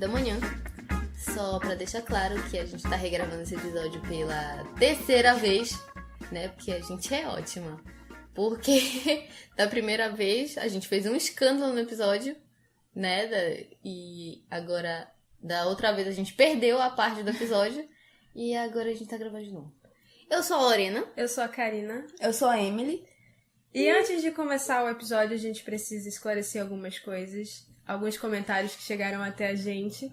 da manhã. Só pra deixar claro que a gente tá regravando esse episódio pela terceira vez, né? Porque a gente é ótima. Porque da primeira vez a gente fez um escândalo no episódio, né? E agora, da outra vez a gente perdeu a parte do episódio. E agora a gente tá gravando de novo. Eu sou a Lorena. Eu sou a Karina. Eu sou a Emily. E antes de começar o episódio, a gente precisa esclarecer algumas coisas. Alguns comentários que chegaram até a gente.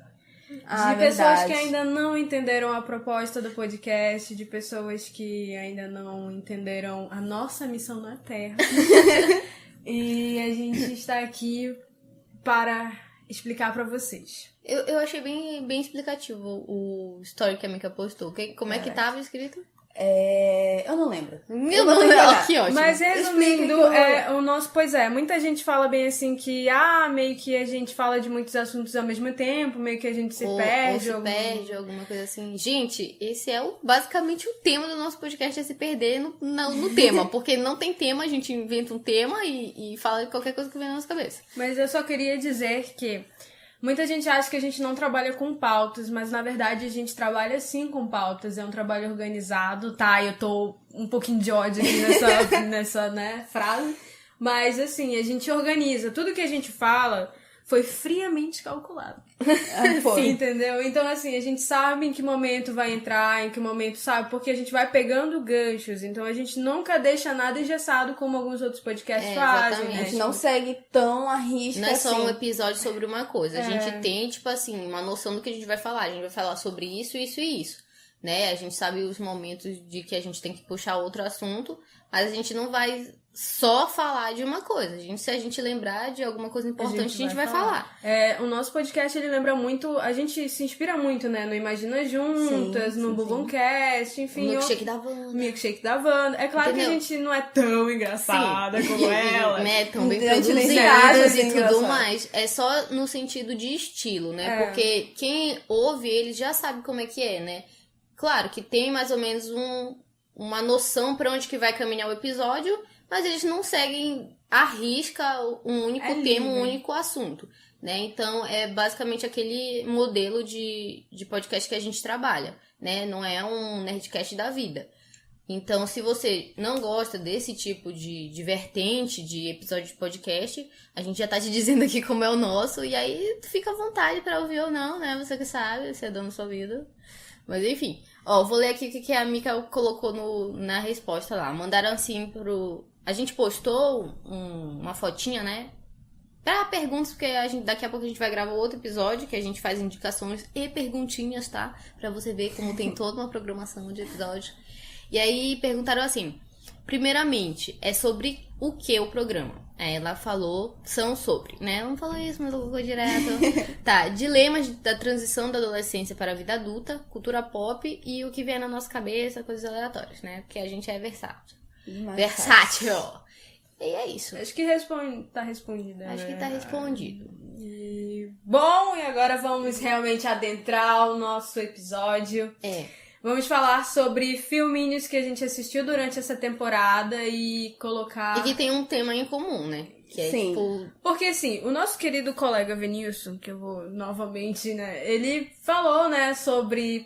De pessoas que ainda não entenderam a proposta do podcast, de pessoas que ainda não entenderam a nossa missão na Terra. E a gente está aqui para explicar para vocês. Eu achei bem explicativo o story que a Mika postou. Como é que tava escrito? Eu não lembro. Que ótimo. Mas resumindo, muita gente fala bem assim que, meio que a gente fala de muitos assuntos ao mesmo tempo, meio que a gente se perde. Ou perde, alguma coisa assim. Gente, esse é basicamente o tema do nosso podcast, é se perder no tema. Porque não tem tema, a gente inventa um tema e fala de qualquer coisa que vem na nossa cabeça. Mas eu só queria dizer que muita gente acha que a gente não trabalha com pautas, mas na verdade a gente trabalha sim com pautas, é um trabalho organizado, tá? Eu tô um pouquinho de ódio aqui nessa frase, mas assim, a gente organiza, tudo que a gente fala foi friamente calculado. Foi. Entendeu? Então, assim, a gente sabe em que momento vai entrar, em que momento sabe, porque a gente vai pegando ganchos. Então, a gente nunca deixa nada engessado como alguns outros podcasts fazem. Exatamente. A gente não segue tão à risca. Não é só assim. um episódio sobre uma coisa. A gente tem, tipo assim, uma noção do que a gente vai falar. A gente vai falar sobre isso, isso e isso. Né? A gente sabe os momentos de que a gente tem que puxar outro assunto, mas a gente não vai só falar de uma coisa. Se a gente lembrar de alguma coisa importante, a gente vai falar. O nosso podcast, ele lembra muito, a gente se inspira muito, né? No Imagina Juntas, no Buboncast, enfim. Milkshake da Wanda. É claro que a gente não é tão engraçada como ela. Né? Tão bem produzidas e tudo mais. É só no sentido de estilo, né? Porque quem ouve eles já sabe como é que é, né? Claro que tem mais ou menos uma noção pra onde que vai caminhar o episódio, mas eles não seguem à risca um único tema, um único assunto, né? Então, é basicamente aquele modelo de podcast que a gente trabalha, né? Não é um Nerdcast da vida. Então, se você não gosta desse tipo de vertente de episódio de podcast, a gente já tá te dizendo aqui como é o nosso, e aí fica à vontade pra ouvir ou não, né? Você que sabe, você é dono da sua vida. Mas enfim, vou ler aqui o que a Mika colocou na resposta lá. Mandaram assim A gente postou uma fotinha, né? Pra perguntas, porque daqui a pouco a gente vai gravar outro episódio, que a gente faz indicações e perguntinhas, tá? Pra você ver como tem toda uma programação de episódio. E aí perguntaram assim, primeiramente, é sobre o que o programa? Aí ela falou, são sobre, né? Ela não falou isso, mas eu colocou direto. Tá, dilemas da transição da adolescência para a vida adulta, cultura pop e o que vier na nossa cabeça, coisas aleatórias, né? Porque a gente é versátil. Versátil! E é isso. Acho que tá respondido. Acho que tá respondido. Bom, e agora vamos realmente adentrar o nosso episódio. Vamos falar sobre filminhos que a gente assistiu durante essa temporada e colocar... E que tem um tema em comum, né? Que é tipo... Porque assim, o nosso querido colega Venilson, que eu vou novamente, né? Ele falou, né,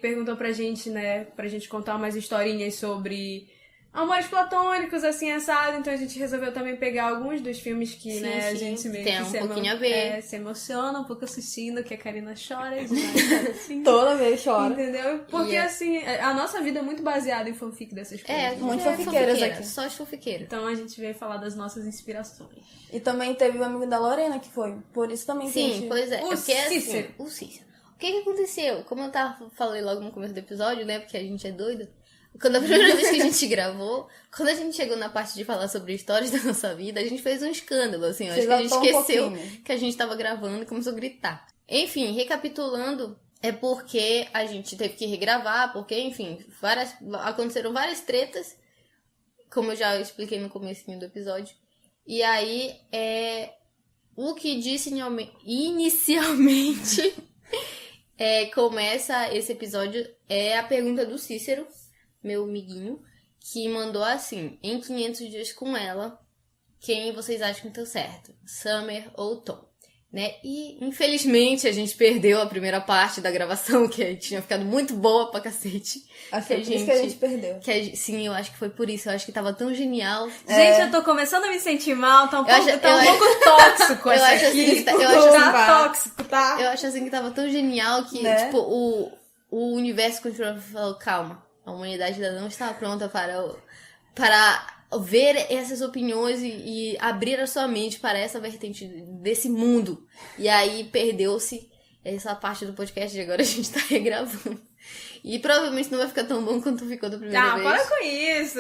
perguntou pra gente, né, pra gente contar umas historinhas sobre amores platônicos, assim, assado. Então a gente resolveu também pegar alguns dos filmes que, a gente meio tem que um pouquinho a ver. Se emociona um pouco assistindo, que a Karina chora demais, assim. Toda vez chora. Entendeu? Porque, assim, a nossa vida é muito baseada em fanfic dessas coisas. Muito fanfiqueiras aqui. Só as fanfiqueiras. Então a gente veio falar das nossas inspirações. E também teve o amigo da Lorena que foi. Por isso também Sim, pois é. O Cícero. Assim, o Cícero. O que aconteceu? Como eu falei logo no começo do episódio, né? Porque a gente é doida. Quando a primeira vez que a gente gravou, quando a gente chegou na parte de falar sobre histórias da nossa vida, a gente fez um escândalo, assim. Acho que a gente esqueceu que a gente tava gravando e começou a gritar. Enfim, recapitulando, é porque a gente teve que regravar, porque, enfim, aconteceram várias tretas, como eu já expliquei no comecinho do episódio. E aí, o que disse inicialmente começa esse episódio é a pergunta do Cícero, meu amiguinho, que mandou assim: em 500 dias com ela, quem vocês acham que deu certo? Summer ou Tom? né? E, infelizmente, a gente perdeu a primeira parte da gravação, que tinha ficado muito boa pra cacete. Acho que é por isso que a gente perdeu. Sim, eu acho que foi por isso. Eu acho que tava tão genial. Gente, eu tô começando a me sentir mal. Tá um pouco tóxico essa aqui. Assim, Tóxico, tá? Eu acho assim que tava tão genial que, né? tipo, o universo continuou falando, calma, a humanidade ainda não está pronta para ver essas opiniões e abrir a sua mente para essa vertente desse mundo. E aí perdeu-se essa parte do podcast e agora a gente tá regravando. E provavelmente não vai ficar tão bom quanto ficou da primeira vez. Ah, para com isso!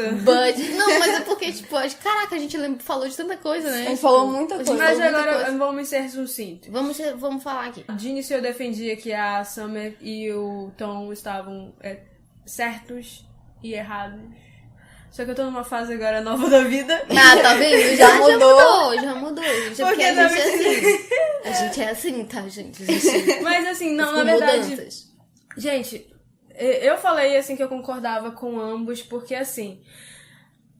Não, mas é porque, tipo, caraca, a gente falou de tanta coisa, né? A gente falou muita coisa. Mas agora vamos ser sucintos. Vamos falar aqui. De início eu defendia que a Summer e o Tom estavam certos e errados. Só que eu tô numa fase agora nova da vida. Ah, tá vendo? Já mudou. Gente, porque a gente é assim. A gente é assim, tá, gente? Mas assim, não, na verdade... Mudanças. Gente, eu falei assim que eu concordava com ambos, porque assim...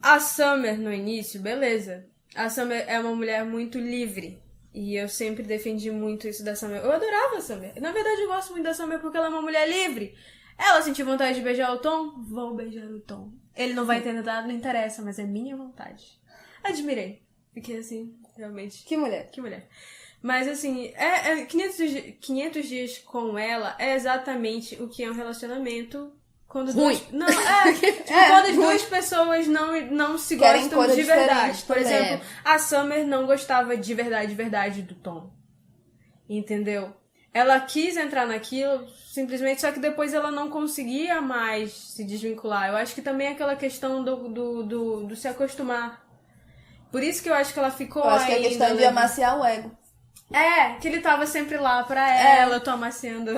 A Summer, no início, beleza. A Summer é uma mulher muito livre. E eu sempre defendi muito isso da Summer. Eu adorava a Summer. Na verdade, eu gosto muito da Summer porque ela é uma mulher livre. Ela sentiu vontade de beijar o Tom? Vou beijar o Tom. Ele não vai entender nada, não interessa, mas é minha vontade. Admirei. Fiquei assim, realmente. Que mulher. Que mulher. Mas assim, 500 dias com ela é exatamente o que é um relacionamento quando quando as duas pessoas não se Querem gostam de verdade. Por também. exemplo, a Summer não gostava de verdade do Tom. Entendeu? Ela quis entrar naquilo, simplesmente, só que depois ela não conseguia mais se desvincular. Eu acho que também é aquela questão do se acostumar. Por isso que eu acho que ela ficou Eu acho que é questão de amaciar o ego. Que ele tava sempre lá pra ela, eu tô amaciando.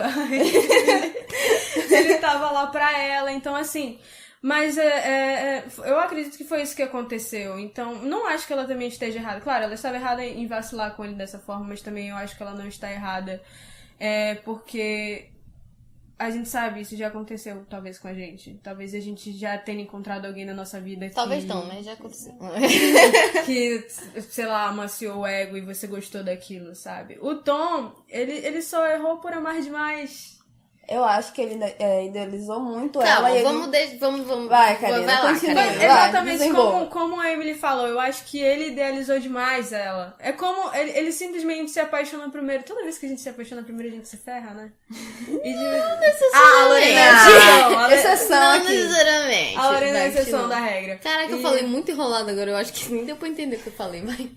Ele tava lá pra ela, então assim... Mas eu acredito que foi isso que aconteceu. Então, não acho que ela também esteja errada. Claro, ela estava errada em vacilar com ele dessa forma, mas também eu acho que ela não está errada. Porque a gente sabe, isso já aconteceu, talvez, com a gente. Talvez a gente já tenha encontrado alguém na nossa vida que... Talvez não, mas já aconteceu. Que, sei lá, amaciou o ego e você gostou daquilo, sabe? O Tom, ele só errou por amar demais. Eu acho que ele idealizou muito Calma, ela. vamos. Vai, Karina, vai lá, continua. Karina. Exatamente como a Emily falou, eu acho que ele idealizou demais ela. É como ele simplesmente se apaixona primeiro. Toda vez que a gente se apaixona primeiro, a gente se ferra, né? Não necessariamente. A Exceção Não aqui. necessariamente. A Lorena é a Vai, exceção continua. da regra. Caraca, eu falei muito enrolado agora. Eu acho que nem deu pra entender o que eu falei, vai.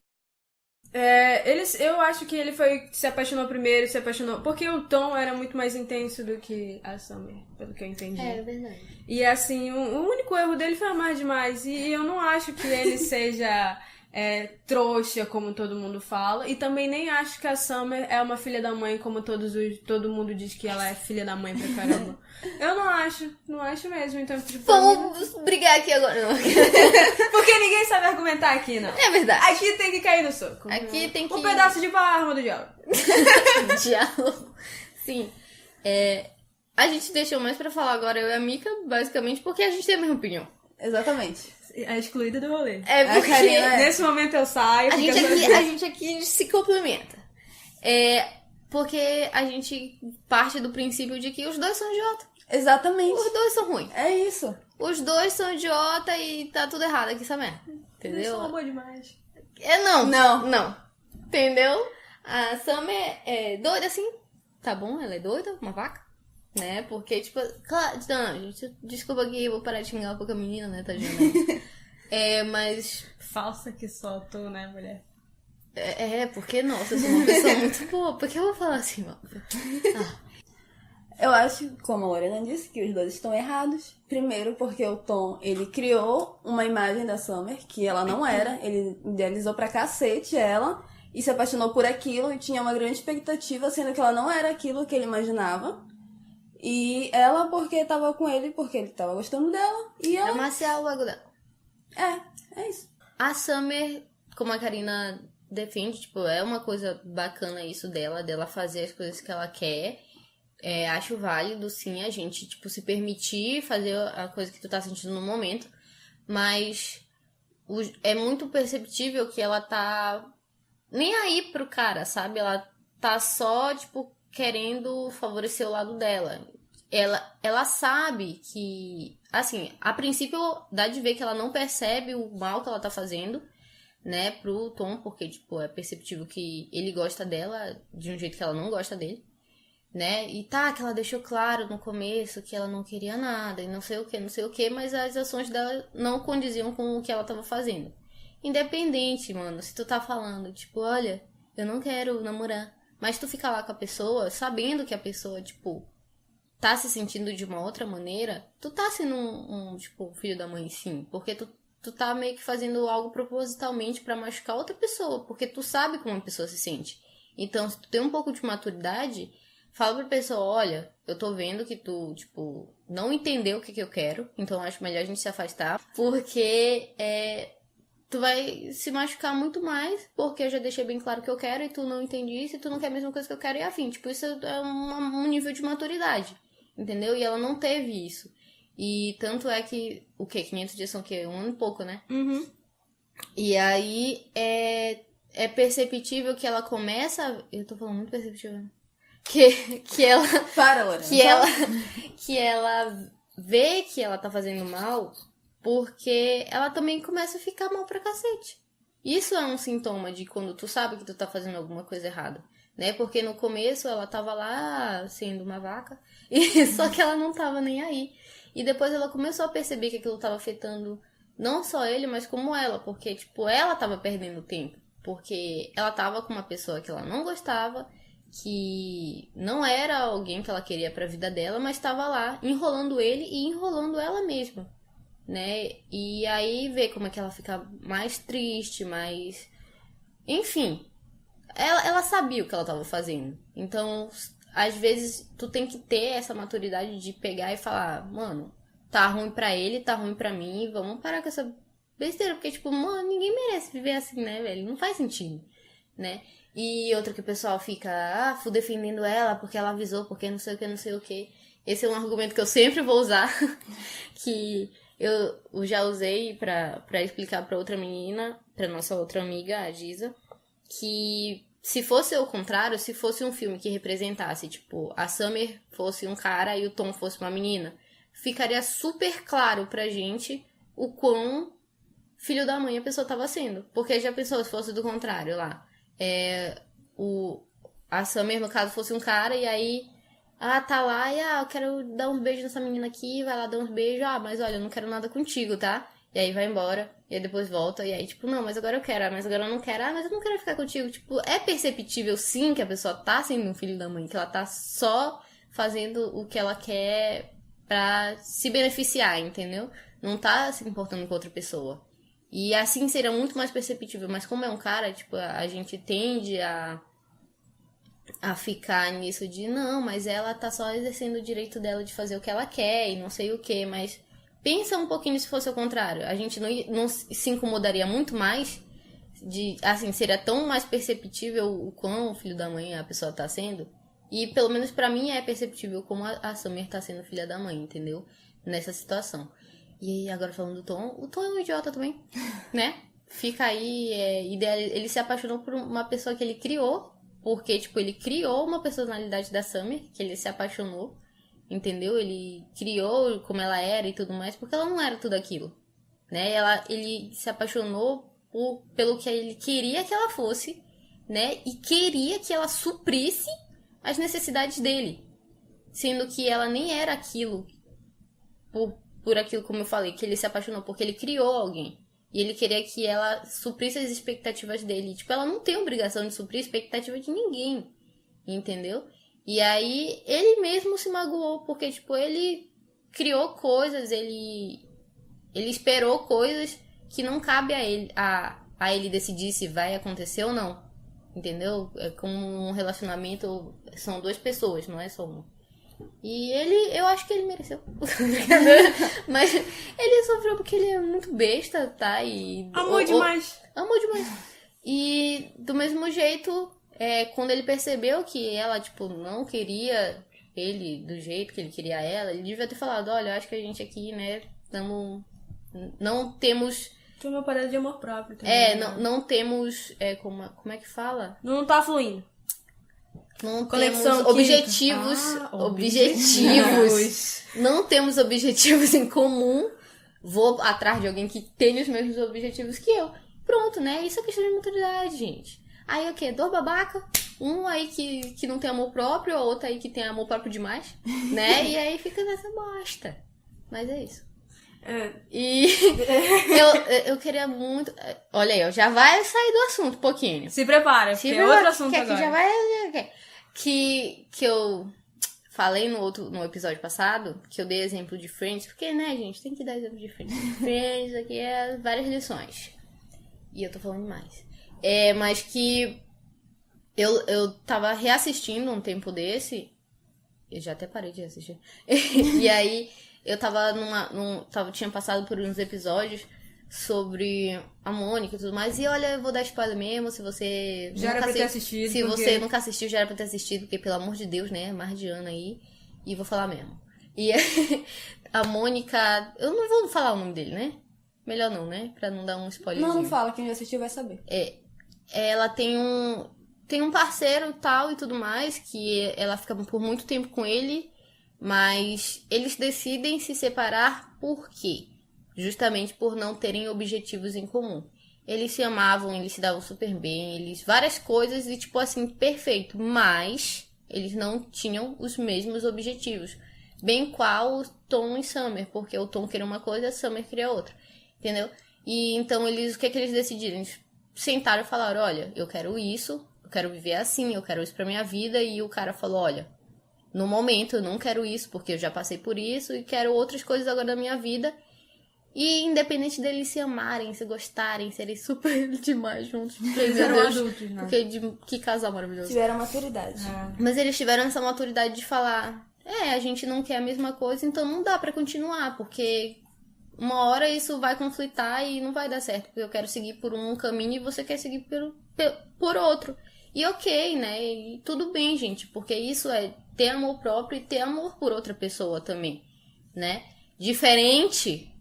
Eu acho que ele se apaixonou primeiro, se apaixonou... Porque o Tom era muito mais intenso do que a Summer, pelo que eu entendi. É verdade. E assim, o único erro dele foi amar demais. E eu não acho que ele seja trouxa, como todo mundo fala. E também nem acho que a Summer é uma filha da mãe, como todo mundo diz que ela é filha da mãe pra caramba. Eu não acho mesmo. Então, tipo, Vamos brigar aqui agora. Não. porque ninguém sabe argumentar aqui, não. É verdade. Aqui tem que cair no soco. Aqui tem que... Um pedaço de arma do diabo. Diálogo. Sim. A gente deixou mais pra falar agora, eu e a Mika, basicamente, porque a gente tem a mesma opinião. Exatamente. É excluída do rolê. Porque Nesse momento eu saio. a gente aqui se complementa. Porque a gente parte do princípio de que os dois são idiota. Exatamente. Os dois são ruins. É isso. Os dois são idiota e tá tudo errado aqui, essa merda. Entendeu? Eles são amor demais. Não. Entendeu? A Summer é doida assim. Tá bom, ela é doida, uma vaca. Né? Porque, tipo... Claro, não, gente, desculpa aqui, eu vou parar de xingar um pouco a menina, né, tadinha. Mas... Falsa que só tu, né, mulher? Porque, nossa, eu sou uma pessoa muito boa. Por que eu vou falar assim, mano? Eu acho, como a Lorena disse, que os dois estão errados. Primeiro, porque o Tom, ele criou uma imagem da Summer que ela não era. Ele idealizou pra cacete ela e se apaixonou por aquilo e tinha uma grande expectativa, sendo que ela não era aquilo que ele imaginava. E ela, porque tava com ele, porque ele tava gostando dela. E ela... Amaciar o bagulho dela. É isso. A Summer, como a Karina defende, tipo, é uma coisa bacana isso dela fazer as coisas que ela quer. Acho válido, sim, a gente, tipo, se permitir fazer a coisa que tu tá sentindo no momento. Mas é muito perceptível que ela tá nem aí pro cara, sabe? Ela tá só, tipo, querendo favorecer o lado dela. Ela sabe que, assim, a princípio dá de ver que ela não percebe o mal que ela tá fazendo, né, pro Tom, porque, tipo, é perceptível que ele gosta dela de um jeito que ela não gosta dele, né, e tá, que ela deixou claro no começo que ela não queria nada e não sei o que, mas as ações dela não condiziam com o que ela tava fazendo. Independente, mano, se tu tá falando, tipo, olha, eu não quero namorar, mas tu fica lá com a pessoa, sabendo que a pessoa, tipo, tá se sentindo de uma outra maneira, tu tá sendo tipo, filho da mãe, sim. Porque tu tá meio que fazendo algo propositalmente pra machucar outra pessoa. Porque tu sabe como a pessoa se sente. Então, se tu tem um pouco de maturidade, fala pra pessoa, olha, eu tô vendo que tu, tipo, não entendeu o que eu quero. Então, acho melhor a gente se afastar. Porque, tu vai se machucar muito mais, porque eu já deixei bem claro o que eu quero e tu não entendiste, e tu não quer a mesma coisa que eu quero e afim. Tipo, isso é um nível de maturidade. Entendeu? E ela não teve isso. E tanto é que... O quê? 500 dias são o quê? 1 ano e pouco, né? Uhum. E aí é perceptível que ela começa... Eu tô falando muito perceptível. Que ela... Para, Lorena. Que ela vê que ela tá fazendo mal porque ela também começa a ficar mal pra cacete. Isso é um sintoma de quando tu sabe que tu tá fazendo alguma coisa errada. Né? Porque no começo ela tava lá sendo uma vaca, e só que ela não tava nem aí. E depois ela começou a perceber que aquilo tava afetando não só ele, mas como ela, porque tipo, ela tava perdendo tempo, porque ela tava com uma pessoa que ela não gostava, que não era alguém que ela queria pra vida dela, mas tava lá enrolando ele e enrolando ela mesma, né? E aí vê como é que ela fica mais triste, mais... Enfim... Ela sabia o que ela tava fazendo. Então, às vezes, tu tem que ter essa maturidade de pegar e falar, mano, tá ruim pra ele, tá ruim pra mim, vamos parar com essa besteira. Porque, tipo, mano, ninguém merece viver assim, né, velho? Não faz sentido, né? E outra que o pessoal fica, fui defendendo ela porque ela avisou, porque não sei o que, não sei o que. Esse é um argumento que eu sempre vou usar, que eu já usei pra explicar pra outra menina, pra nossa outra amiga, a Giza, que se fosse o contrário, se fosse um filme que representasse, tipo, a Summer fosse um cara e o Tom fosse uma menina, ficaria super claro pra gente o quão filho da mãe a pessoa tava sendo. Porque já pensou se fosse do contrário lá. A Summer, no caso, fosse um cara e aí... tá lá e eu quero dar uns beijos nessa menina aqui, vai lá dar uns beijos. Mas olha, eu não quero nada contigo, tá? E aí vai embora, e aí depois volta, e aí tipo, não, mas agora eu quero, mas agora eu não quero, mas eu não quero ficar contigo. Tipo, é perceptível sim que a pessoa tá sendo um filho da mãe, que ela tá só fazendo o que ela quer pra se beneficiar, entendeu? Não tá se importando com outra pessoa. E assim seria muito mais perceptível, mas como é um cara, tipo, a gente tende a ficar nisso de, não, mas ela tá só exercendo o direito dela de fazer o que ela quer e não sei o que, mas... Pensa um pouquinho se fosse o contrário. A gente não se incomodaria muito mais assim, seria tão mais perceptível o quão filho da mãe a pessoa tá sendo. E pelo menos pra mim é perceptível como a Summer tá sendo filha da mãe, entendeu? Nessa situação. E agora falando do Tom, o Tom é um idiota também, né? Fica aí, ele se apaixonou por uma pessoa que ele criou, porque, tipo, ele criou uma personalidade da Summer, que ele se apaixonou. Entendeu? Ele criou como ela era e tudo mais, porque ela não era tudo aquilo, né? Ele se apaixonou pelo que ele queria que ela fosse, né? E queria que ela suprisse as necessidades dele, sendo que ela nem era aquilo, por aquilo, como eu falei, que ele se apaixonou, porque ele criou alguém. E ele queria que ela suprisse as expectativas dele. Tipo, ela não tem obrigação de suprir a expectativa de ninguém, entendeu? E aí, ele mesmo se magoou, porque, tipo, ele criou coisas, ele esperou coisas que não cabe a ele decidir se vai acontecer ou não, entendeu? É como um relacionamento, são duas pessoas, não é só uma. E eu acho que ele mereceu. Mas ele sofreu porque ele é muito besta, tá? Amou demais. Amou demais. E, do mesmo jeito... quando ele percebeu que ela, tipo, não queria ele do jeito que ele queria ela, ele devia ter falado, olha, eu acho que a gente aqui, né, não temos... Tem uma parada de amor próprio também. Não temos, como é que fala? Não tá fluindo. Não Conexão temos objetivos. Objetivos. Não temos objetivos em comum. Vou atrás de alguém que tenha os mesmos objetivos que eu. Pronto, né? Isso é questão de maturidade, gente. Aí o quê? 2 babaca. Um aí que não tem amor próprio, outro aí que tem amor próprio demais, né? E aí fica nessa bosta. Mas é isso. E eu queria muito... Olha aí, já vai sair do assunto um pouquinho. Se prepara, porque é outro assunto agora. Que já vai... Que eu falei no episódio passado, que eu dei exemplo de Friends, porque, né, gente, tem que dar exemplo de Friends. Friends aqui é várias lições. E eu tô falando demais. Mas que eu tava reassistindo um tempo desse. Eu já até parei de assistir. E aí eu tava tinha passado por uns episódios sobre a Mônica e tudo mais. E olha, eu vou dar spoiler mesmo, se você já era pra ter assistido. Se você nunca assistiu, já era pra ter assistido, porque pelo amor de Deus, né? Mais de ano aí. E vou falar mesmo. E a Mônica, eu não vou falar o nome dele, né? Melhor não, né? Pra não dar um spoilerzinho. Não fala, quem já assistiu vai saber. Ela tem um parceiro tal e tudo mais, que ela fica por muito tempo com ele, mas eles decidem se separar por quê? Justamente por não terem objetivos em comum. Eles se amavam, eles se davam super bem, várias coisas e tipo assim, perfeito, mas eles não tinham os mesmos objetivos. Bem qual o Tom e Summer, porque o Tom queria uma coisa e a Summer queria outra. Entendeu? E então o que eles decidiram? Eles sentaram e falaram, olha, eu quero isso, eu quero viver assim, eu quero isso pra minha vida. E o cara falou, olha, no momento eu não quero isso, porque eu já passei por isso e quero outras coisas agora na minha vida. E independente deles se amarem, se gostarem, serem super demais juntos. Eles eram adultos, né? Porque que casal maravilhoso. Tiveram maturidade. Mas eles tiveram essa maturidade de falar, a gente não quer a mesma coisa, então não dá pra continuar, porque uma hora isso vai conflitar e não vai dar certo, porque eu quero seguir por um caminho e você quer seguir por outro. E ok, né? E tudo bem, gente, porque isso é ter amor próprio e ter amor por outra pessoa também, né? Diferente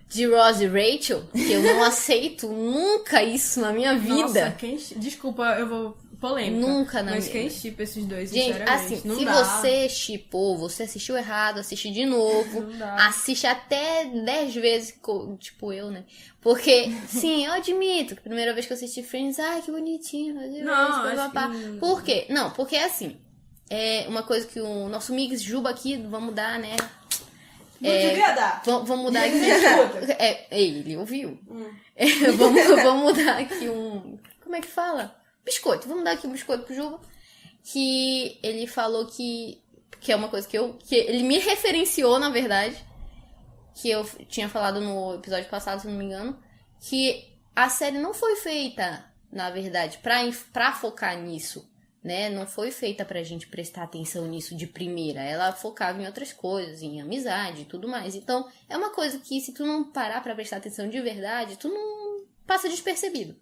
de Ross e Rachel, que eu não aceito nunca isso na minha vida. Nossa, desculpa, eu vou... polêmica. Nunca na Mas vida. quem shippa esses dois, gente, sinceramente? assim, não se dá. você shippou, você assistiu errado, assiste de novo. Não dá. Assiste até 10 vezes, tipo eu, né? Porque, sim, eu admito que a primeira vez que eu assisti Friends, ai, que bonitinho. Não, Por quê? Não, porque assim, é uma coisa que o nosso Mix Juba aqui, vamos dar, né? Não devia dar. Vamos mudar aqui. Ele ouviu. Vamos mudar aqui um... Como é que fala? Biscoito. Vamos dar aqui um biscoito pro Juba. Que ele falou que é uma coisa que ele me referenciou, na verdade. Que eu tinha falado no episódio passado, se não me engano. Que a série não foi feita, na verdade, pra focar nisso. Né? Não foi feita pra gente prestar atenção nisso de primeira. Ela focava em outras coisas, em amizade e tudo mais. Então, é uma coisa que se tu não parar pra prestar atenção de verdade, tu não passa despercebido,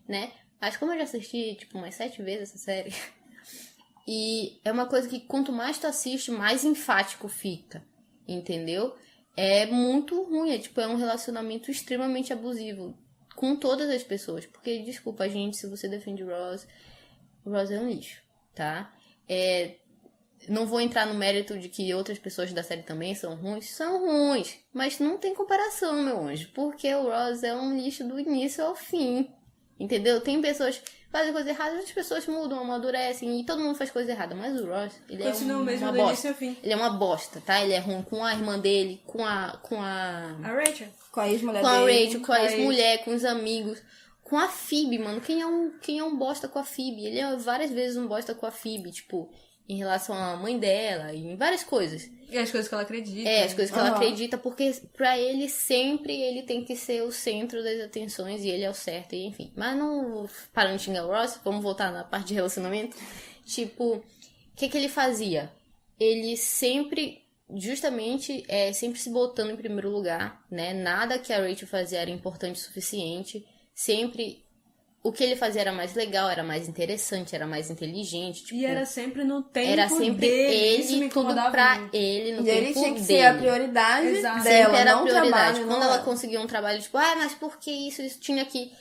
né? Mas como eu já assisti, tipo, umas 7 vezes essa série, e é uma coisa que quanto mais tu assiste, mais enfático fica, entendeu? É muito ruim, é um relacionamento extremamente abusivo com todas as pessoas. Porque, desculpa, gente, se você defende Ross é um lixo, tá? Não vou entrar no mérito de que outras pessoas da série também são ruins, mas não tem comparação, meu anjo, porque o Ross é um lixo do início ao fim, entendeu? Tem pessoas que fazem coisa errada, outras pessoas mudam, amadurecem e todo mundo faz coisa errada, mas o Ross, ele continua mesmo uma do bosta. início ao fim. Ele é uma bosta, tá? Ele é ruim com a irmã dele, com a Rachel. Com a ex-mulher com a dele. Rachel, com a ex-mulher, com os amigos. Com a Phoebe, mano. Quem é um bosta com a Phoebe? Ele é várias vezes um bosta com a Phoebe, tipo, em relação à mãe dela, e em várias coisas. E as coisas que ela acredita. As coisas que ela acredita, porque pra ele sempre ele tem que ser o centro das atenções e ele é o certo, e enfim. Mas não parando de xingar o Ross, vamos voltar na parte de relacionamento. Tipo, o que ele fazia? Ele sempre, justamente, sempre se botando em primeiro lugar, né? Nada que a Rachel fazia era importante o suficiente. Sempre o que ele fazia era mais legal, era mais interessante, era mais inteligente. Tipo, e era sempre no tempo era sempre dele. ele, tudo pra ele, no e tempo ele tinha que dele. ser a prioridade Exato. dela, Sempre era não a prioridade. trabalho, Quando não ela era. conseguia um trabalho, tipo, mas por que isso tinha que...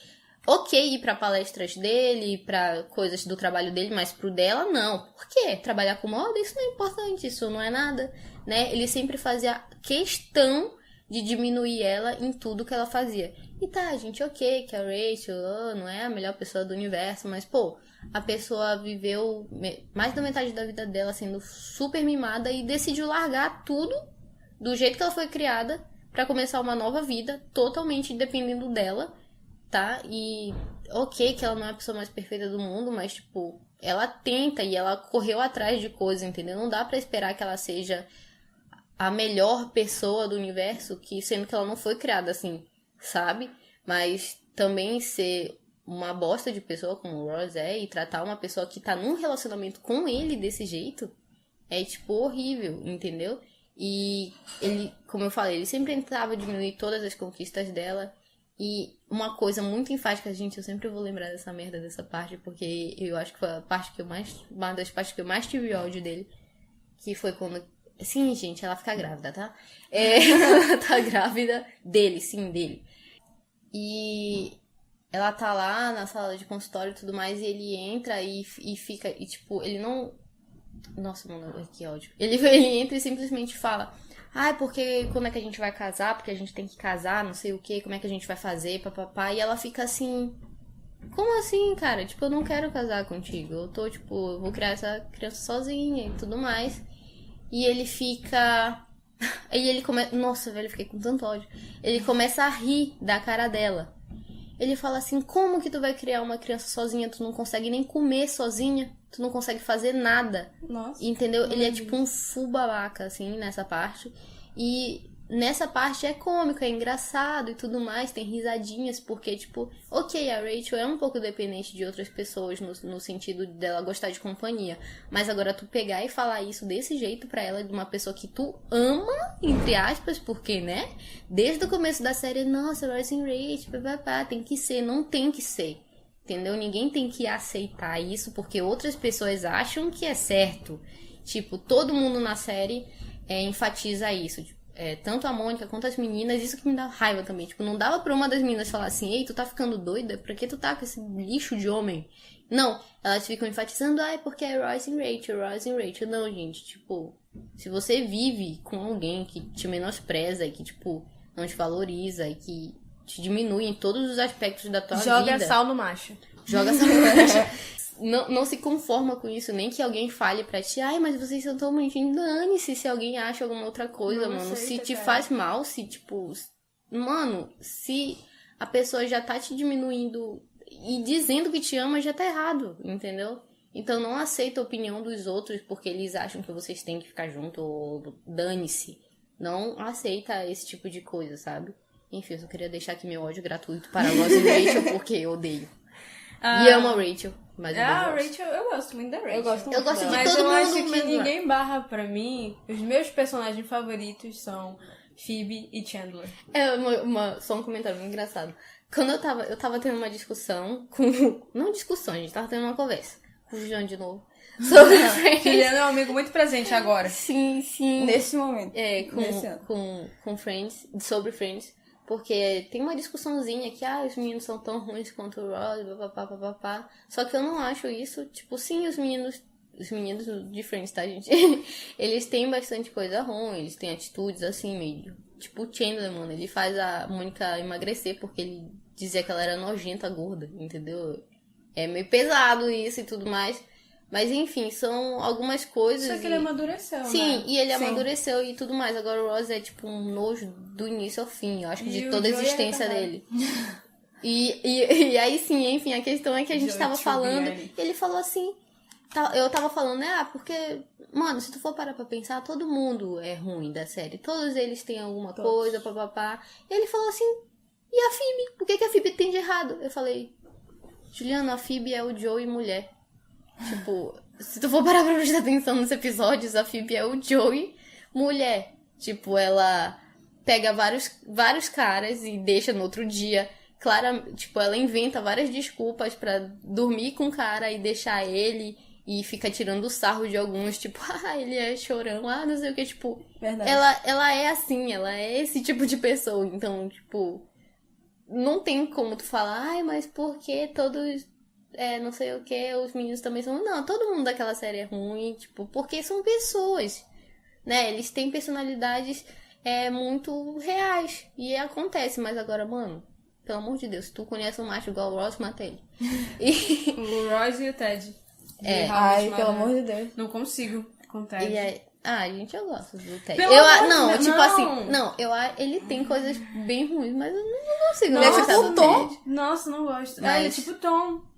ok ir pra palestras dele, pra coisas do trabalho dele, mas pro dela, não. Por quê? Trabalhar com moda, isso não é importante, isso não é nada, né? Ele sempre fazia questão de diminuir ela em tudo que ela fazia. E tá, gente, ok, que a Rachel não é a melhor pessoa do universo, mas, pô, a pessoa viveu mais da metade da vida dela sendo super mimada e decidiu largar tudo do jeito que ela foi criada pra começar uma nova vida, totalmente dependendo dela, tá? E ok que ela não é a pessoa mais perfeita do mundo, mas, tipo, ela tenta e ela correu atrás de coisas, entendeu? Não dá pra esperar que ela seja a melhor pessoa do universo, sendo que ela não foi criada assim, sabe? Mas também ser uma bosta de pessoa como o Ross e tratar uma pessoa que tá num relacionamento com ele desse jeito é, tipo, horrível, entendeu? E ele, como eu falei, ele sempre tentava diminuir todas as conquistas dela. E uma coisa muito enfática, gente, eu sempre vou lembrar dessa merda, dessa parte, porque eu acho que foi uma das partes que eu mais tive ódio dele, que foi quando... Sim, gente, ela fica grávida, tá? Ela tá grávida dele, sim, dele. E ela tá lá na sala de consultório e tudo mais, e ele entra e fica, e tipo, ele não... Nossa, mano, que ódio. Ele entra e simplesmente fala... Porque quando é que a gente vai casar? Porque a gente tem que casar, não sei o que, como é que a gente vai fazer, papapá. E ela fica assim... Como assim, cara? Tipo, eu não quero casar contigo. Eu tô, tipo, eu vou criar essa criança sozinha e tudo mais. E ele fica... Aí ele começa... Nossa, velho, eu fiquei com tanto ódio. Ele começa a rir da cara dela. Ele fala assim, como que tu vai criar uma criança sozinha? Tu não consegue nem comer sozinha. Tu não consegue fazer nada. Nossa. Entendeu? Ele é tipo um full babaca, assim, nessa parte. E nessa parte é cômico, é engraçado e tudo mais. Tem risadinhas, porque, tipo... Ok, a Rachel é um pouco dependente de outras pessoas no sentido dela gostar de companhia. Mas agora tu pegar e falar isso desse jeito pra ela, de uma pessoa que tu ama, entre aspas, porque, né? Desde o começo da série, nossa, Rising Rachel, papapá, tem que ser, não tem que ser. Entendeu? Ninguém tem que aceitar isso porque outras pessoas acham que é certo. Tipo, todo mundo na série enfatiza isso. Tanto a Mônica quanto as meninas, isso que me dá raiva também. Tipo, não dava pra uma das meninas falar assim, ei, tu tá ficando doida? Pra que tu tá com esse lixo de homem? Não, elas ficam enfatizando, é porque é Ross e Rachel. Não, gente, tipo, se você vive com alguém que te menospreza e que, tipo, não te valoriza e que te diminui em todos os aspectos da tua vida. Joga sal no macho. Joga sal no macho. Não se conforma com isso, nem que alguém fale pra ti, mas vocês são tão bonitinhos. Dane-se se alguém acha alguma outra coisa, não mano. Se te faz mal, se tipo... Mano, se a pessoa já tá te diminuindo e dizendo que te ama, já tá errado, entendeu? Então não aceita a opinião dos outros porque eles acham que vocês têm que ficar junto ou dane-se. Não aceita esse tipo de coisa, sabe? Enfim, eu só queria deixar aqui meu ódio gratuito para a Ross e Rachel, porque eu odeio. E amo a Rachel. Mas a Rachel, eu gosto muito da Rachel. Eu gosto de todo mundo. Mas eu acho que ninguém barra pra mim. Os meus personagens favoritos são Phoebe e Chandler. Só um comentário muito engraçado. Quando eu tava tendo uma discussão com... Não discussão, a gente tava tendo uma conversa. Com o Juliano de novo. Sobre Friends. Juliano é um amigo muito presente agora. Sim, sim. Nesse momento. Com Friends. Sobre Friends. Porque tem uma discussãozinha que, os meninos são tão ruins quanto o Ross, papapá. Só que eu não acho isso, tipo, sim, os meninos de Friends, tá, gente? Eles têm bastante coisa ruim, eles têm atitudes, assim, meio... Tipo o Chandler, mano, ele faz a Mônica emagrecer porque ele dizia que ela era nojenta, gorda, entendeu? É meio pesado isso e tudo mais. Mas, enfim, são algumas coisas... Só que ele amadureceu, Sim, né? E ele amadureceu e tudo mais. Agora o Ross é, tipo, um nojo do início ao fim. Eu acho que de toda a existência dele. E aí, sim, enfim, a questão é que a gente tava falando... E ele falou assim... Eu tava falando, porque... Mano, se tu for parar pra pensar, todo mundo é ruim da série. Todos eles têm alguma coisa, papapá. E ele falou assim... E a Phoebe? O que a Phoebe tem de errado? Eu falei... Juliana, a Phoebe é o Joey mulher. Tipo, se tu for parar pra prestar atenção nos episódios, a Phoebe é o Joey mulher. Tipo, ela pega vários caras e deixa no outro dia. Tipo, ela inventa várias desculpas pra dormir com o cara e deixar ele e fica tirando sarro de alguns. Tipo, ele é chorão, não sei o que. Tipo, ela é assim, ela é esse tipo de pessoa. Então, tipo... não tem como tu falar, ai, mas por que todos, não sei o que, os meninos também são... Não, todo mundo daquela série é ruim, tipo, porque são pessoas, né? Eles têm personalidades muito reais, e acontece, mas agora, mano, pelo amor de Deus, se tu conhece um macho igual o Ross, mata ele. O Ross e o Ted. Ai, pelo amor de Deus. Não consigo com o Ted. Gente, eu gosto do Ted. Ele tem coisas bem ruins, mas eu não consigo gostar do Ted. Nossa, não gosto. Ele é tipo Tom.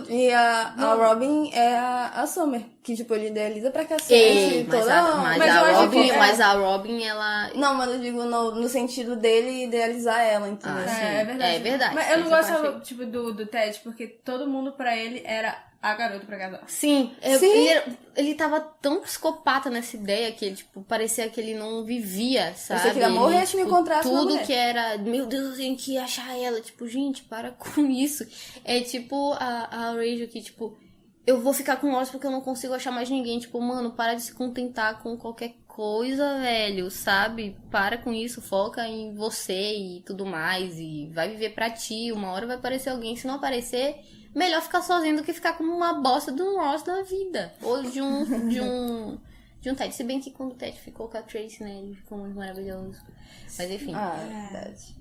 E a Robin é a Summer, que tipo, ele idealiza pra cacete. Mas a Robin, ela... Não, mas eu digo no sentido dele idealizar ela, entendeu? É verdade. É verdade. Mas eu não gosto tipo, do Ted, porque todo mundo pra ele era a garota pra casar. Sim. Ele tava tão psicopata nessa ideia que, tipo, parecia que ele não vivia, sabe? Eu queria morrer se me encontrasse tudo que era, meu Deus, eu tenho que achar ela. Tipo, gente, para com isso. É tipo a Rachel que, tipo, eu vou ficar com Ross porque eu não consigo achar mais ninguém. Tipo, mano, para de se contentar com qualquer coisa, velho, sabe? Para com isso, foca em você e tudo mais. E vai viver pra ti. Uma hora vai aparecer alguém. Se não aparecer... Melhor ficar sozinho do que ficar como uma bosta de um Ross da vida. Ou de um Ted. Se bem que quando o Ted ficou com a Tracy, né? Ele ficou muito maravilhoso. Mas enfim. É verdade.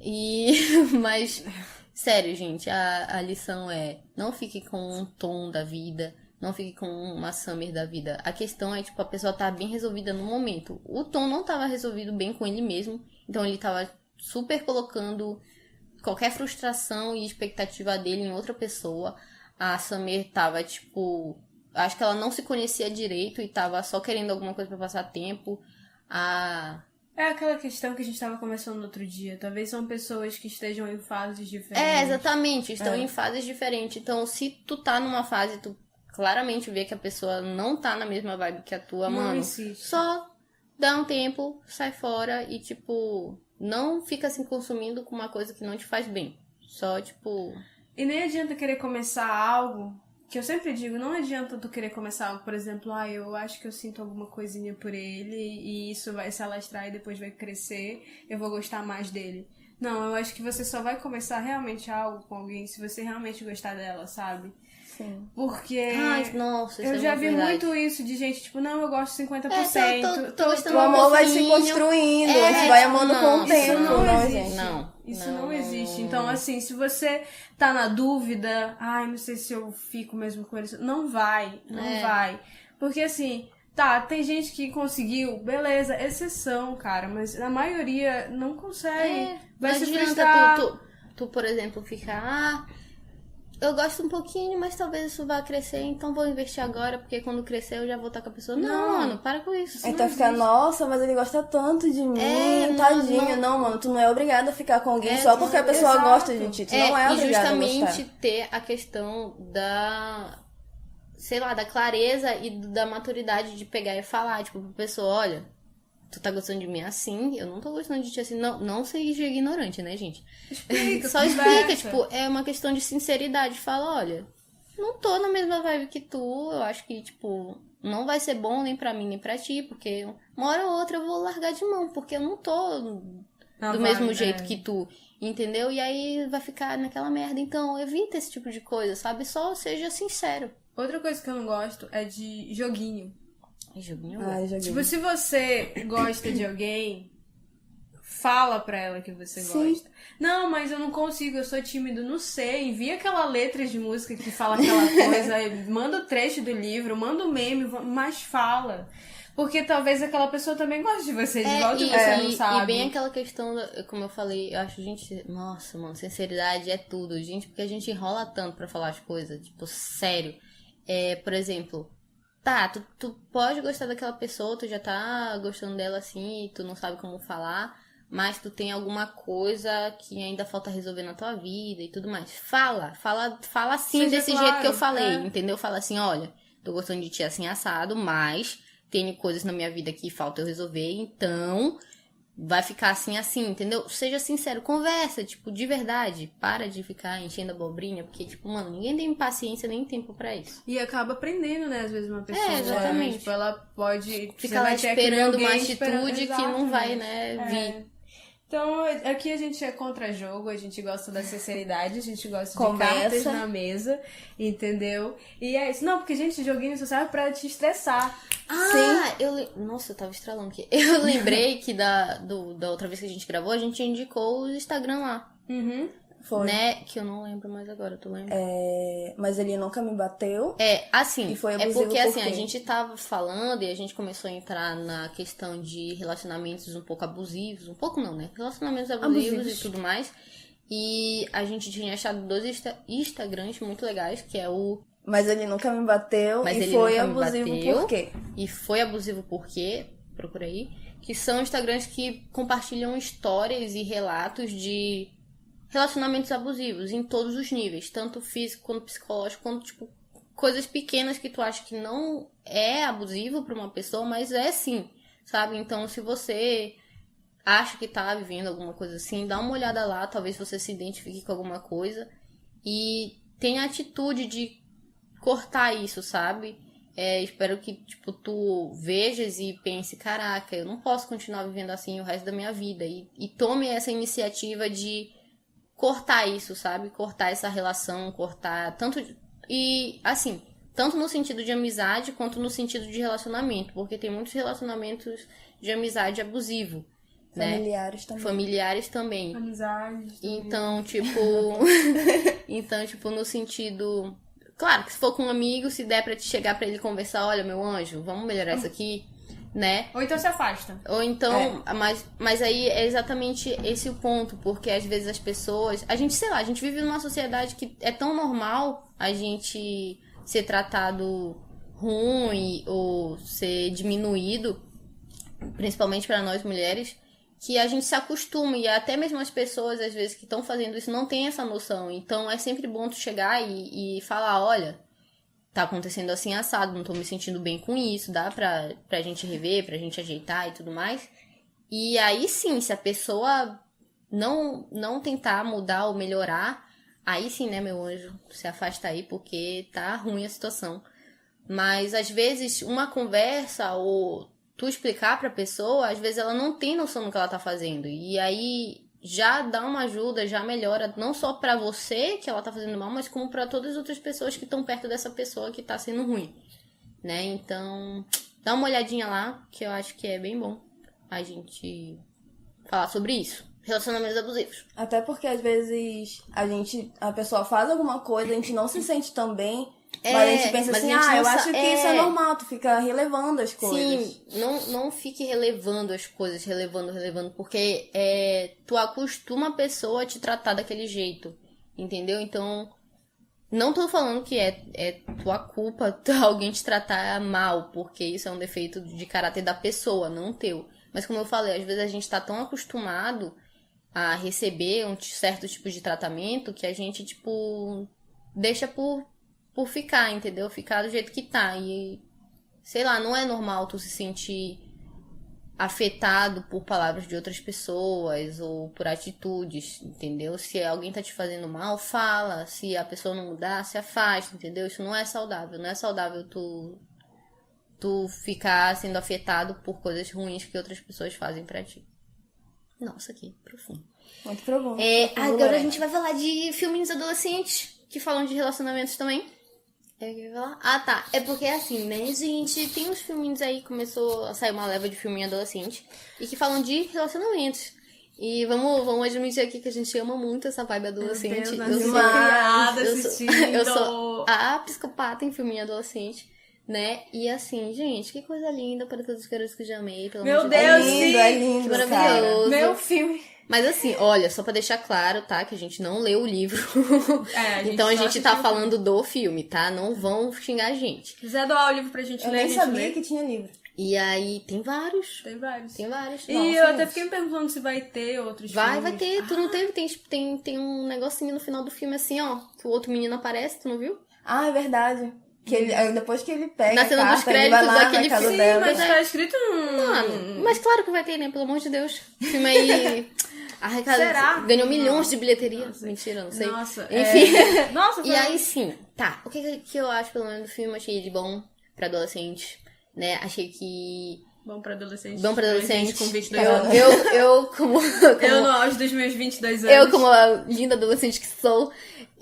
Mas, sério, gente. A lição é... Não fique com um Tom da vida. Não fique com uma Summer da vida. A questão é, tipo, a pessoa tá bem resolvida no momento. O Tom não tava resolvido bem com ele mesmo. Então ele tava super colocando... qualquer frustração e expectativa dele em outra pessoa. A Summer tava, tipo... Acho que ela não se conhecia direito e tava só querendo alguma coisa pra passar tempo. É aquela questão que a gente tava conversando no outro dia. Talvez são pessoas que estejam em fases diferentes. Exatamente. Estão em fases diferentes. Então, se tu tá numa fase, tu claramente vê que a pessoa não tá na mesma vibe que a tua, não mano. Insiste. Só dá um tempo, sai fora e, tipo... Não fica se consumindo com uma coisa que não te faz bem. Só, tipo... E nem adianta querer começar algo... Que eu sempre digo, não adianta tu querer começar algo, por exemplo... eu acho que eu sinto alguma coisinha por ele... E isso vai se alastrar e depois vai crescer... Eu vou gostar mais dele. Não, eu acho que você só vai começar realmente algo com alguém... Se você realmente gostar dela, sabe? Sim. Porque nossa, isso eu já vi muito isso de gente, tipo, não, eu gosto de 50%. O amor vai se construindo, você vai amando com o tempo. Isso não existe. Então, assim, se você tá na dúvida, não sei se eu fico mesmo com ele, não vai. Porque, assim, tem gente que conseguiu, beleza, exceção, cara, mas a maioria não consegue. Vai se frustrar. Tu, por exemplo, ficar... Eu gosto um pouquinho, mas talvez isso vá crescer, então vou investir agora, porque quando crescer eu já vou estar com a pessoa. Não, mano, para com isso. Então fica, nossa, mas ele gosta tanto de mim, tadinho. Não, mano, tu não é obrigada a ficar com alguém só porque a pessoa gosta de ti. Tu não é obrigada a gostar. E justamente ter a questão da, sei lá, da clareza e da maturidade de pegar e falar, tipo, pra pessoa, olha... Tu tá gostando de mim assim, eu não tô gostando de ti assim. Não seja ignorante, né, gente? Só explica, tipo, é uma questão de sinceridade. Fala, olha, não tô na mesma vibe que tu. Eu acho que, tipo, não vai ser bom nem pra mim nem pra ti. Porque uma hora ou outra eu vou largar de mão. Porque eu não tô do mesmo jeito que tu, entendeu? E aí vai ficar naquela merda. Então, evita esse tipo de coisa, sabe? Só seja sincero. Outra coisa que eu não gosto é de joguinho. Joguinho. Tipo, se você gosta de alguém, fala pra ela que você gosta. Não, mas eu não consigo, eu sou tímido, não sei. Envia aquela letra de música que fala aquela coisa, manda o trecho do livro, manda o meme, mas fala. Porque talvez aquela pessoa também goste de você, de volta e você não sabe. E bem aquela questão, como eu falei, eu acho, gente, nossa, mano, sinceridade é tudo, gente, porque a gente enrola tanto pra falar as coisas, tipo, sério. Por exemplo... tu pode gostar daquela pessoa, tu já tá gostando dela assim, tu não sabe como falar, mas tu tem alguma coisa que ainda falta resolver na tua vida e tudo mais. Fala assim, seja desse jeito que eu falei, entendeu? Fala assim, olha, tô gostando de ti assim assado, mas tenho coisas na minha vida que falta eu resolver, então... Vai ficar assim, entendeu? Seja sincero, conversa, tipo, de verdade. Para de ficar enchendo a abobrinha, porque, tipo, mano, ninguém tem paciência nem tempo pra isso. E acaba aprendendo, né, às vezes, uma pessoa. Exatamente. Tipo, ela pode... Ficar lá esperando uma atitude que não vai, né, vir. Então, aqui a gente é contra jogo, a gente gosta da sinceridade, a gente gosta Conversa. de cartas na mesa, entendeu? E é isso. Não, porque, gente, joguinho só serve pra te estressar. Nossa, eu tava estralando aqui. Eu lembrei que da outra vez que a gente gravou, a gente indicou o Instagram lá. Uhum. Foi. Né? Que eu não lembro mais agora, tu lembra? Mas ele nunca me bateu. Assim, E foi é abusivo porque por assim, quê? a gente tava falando e a gente começou a entrar na questão de relacionamentos um pouco abusivos. Um pouco não, né? Relacionamentos abusivos e tudo mais. E a gente tinha achado 2 Instagrams muito legais, que é o... Mas ele nunca me bateu Mas e ele foi nunca me abusivo bateu. por quê? E foi abusivo por quê? Procura aí. Que são Instagrams que compartilham histórias e relatos de relacionamentos abusivos em todos os níveis, tanto físico quanto psicológico, quanto, tipo, coisas pequenas que tu acha que não é abusivo pra uma pessoa, mas é sim, sabe? Então, se você acha que tá vivendo alguma coisa assim, dá uma olhada lá, talvez você se identifique com alguma coisa e tenha a atitude de cortar isso, sabe? Espero que, tipo, tu vejas e pense, caraca, eu não posso continuar vivendo assim o resto da minha vida. E tome essa iniciativa de cortar isso, sabe? Cortar essa relação, cortar tanto... E, assim, tanto no sentido de amizade quanto no sentido de relacionamento. Porque tem muitos relacionamentos de amizade abusivo, né? Familiares também. Amizades. Então, tipo... Então, tipo, no sentido... Claro que se for com um amigo, se der pra te chegar pra ele conversar, olha, meu anjo, vamos melhorar isso aqui, né? Ou então se afasta. Ou então, mas aí é exatamente esse o ponto, porque às vezes as pessoas, a gente, sei lá, a gente vive numa sociedade que é tão normal a gente ser tratado ruim ou ser diminuído, principalmente pra nós mulheres, que a gente se acostuma, e até mesmo as pessoas, às vezes, que estão fazendo isso, não têm essa noção. Então, é sempre bom tu chegar e falar, olha, tá acontecendo assim, assado, não tô me sentindo bem com isso, dá pra gente rever, pra gente ajeitar e tudo mais. E aí, sim, se a pessoa não tentar mudar ou melhorar, aí sim, né, meu anjo, se afasta aí, porque tá ruim a situação. Mas, às vezes, uma conversa ou... tu explicar pra pessoa, às vezes ela não tem noção do que ela tá fazendo. E aí já dá uma ajuda, já melhora, não só pra você que ela tá fazendo mal, mas como pra todas as outras pessoas que estão perto dessa pessoa que tá sendo ruim, né? Então, dá uma olhadinha lá, que eu acho que é bem bom a gente falar sobre isso. Relacionamentos abusivos. Até porque às vezes a pessoa faz alguma coisa, a gente não se sente tão bem. Mas a gente pensa assim, eu acho que isso é normal, tu fica relevando as coisas. Sim, não fique relevando as coisas, relevando, porque tu acostuma a pessoa a te tratar daquele jeito, entendeu? Então, não tô falando que é tua culpa alguém te tratar mal, porque isso é um defeito de caráter da pessoa, não teu. Mas como eu falei, às vezes a gente tá tão acostumado a receber um certo tipo de tratamento que a gente, tipo, deixa por ficar, entendeu? Ficar do jeito que tá. E, sei lá, não é normal tu se sentir afetado por palavras de outras pessoas ou por atitudes, entendeu? Se alguém tá te fazendo mal, fala. Se a pessoa não mudar, se afasta, entendeu? Isso não é saudável. Não é saudável tu ficar sendo afetado por coisas ruins que outras pessoas fazem pra ti. Nossa, que profundo. Muito profundo. Agora a gente vai falar de filminhos adolescentes que falam de relacionamentos também. Ah, tá. É porque assim, né, gente, tem uns filminhos aí, começou a sair uma leva de filminho adolescente e que falam de relacionamentos. E vamos admitir aqui que a gente ama muito essa vibe adolescente. Eu sou a psicopata em filminho adolescente, né? E assim, gente, que coisa linda para todos os garotos que eu já amei. Pelo Meu Deus, sim! É lindo, que maravilhoso. Meu filme. Mas assim, olha, só pra deixar claro, tá? Que a gente não leu o livro. Então a gente tá falando do filme, tá? Não vão xingar a gente. Se quiser doar o livro pra gente ler, eu nem sabia que tinha livro. E aí, tem vários. Tem vários. E nossa, eu até fiquei me perguntando se vai ter outros filmes. Vai ter. Tu não teve? Tem um negocinho no final do filme assim, ó. Que o outro menino aparece, tu não viu? Ah, é verdade. Que ele, depois que ele pega na cena a carta, dos créditos ele vai lá daquele na casa filme. dela. Mas tá escrito... Mano, mas claro que vai ter, né? Pelo amor de Deus. O filme aí... Será? Ganhou milhões de bilheteria. Nossa. Mentira, não sei. Nossa, enfim. Nossa, e aí, sim. Tá. O que eu acho, pelo menos, do filme? Achei ele bom pra adolescente, né? Achei que Bom pra adolescente. Bom pra adolescente. Com 22 anos. Eu como eu no auge dos meus 22 anos. Eu como a linda adolescente que sou.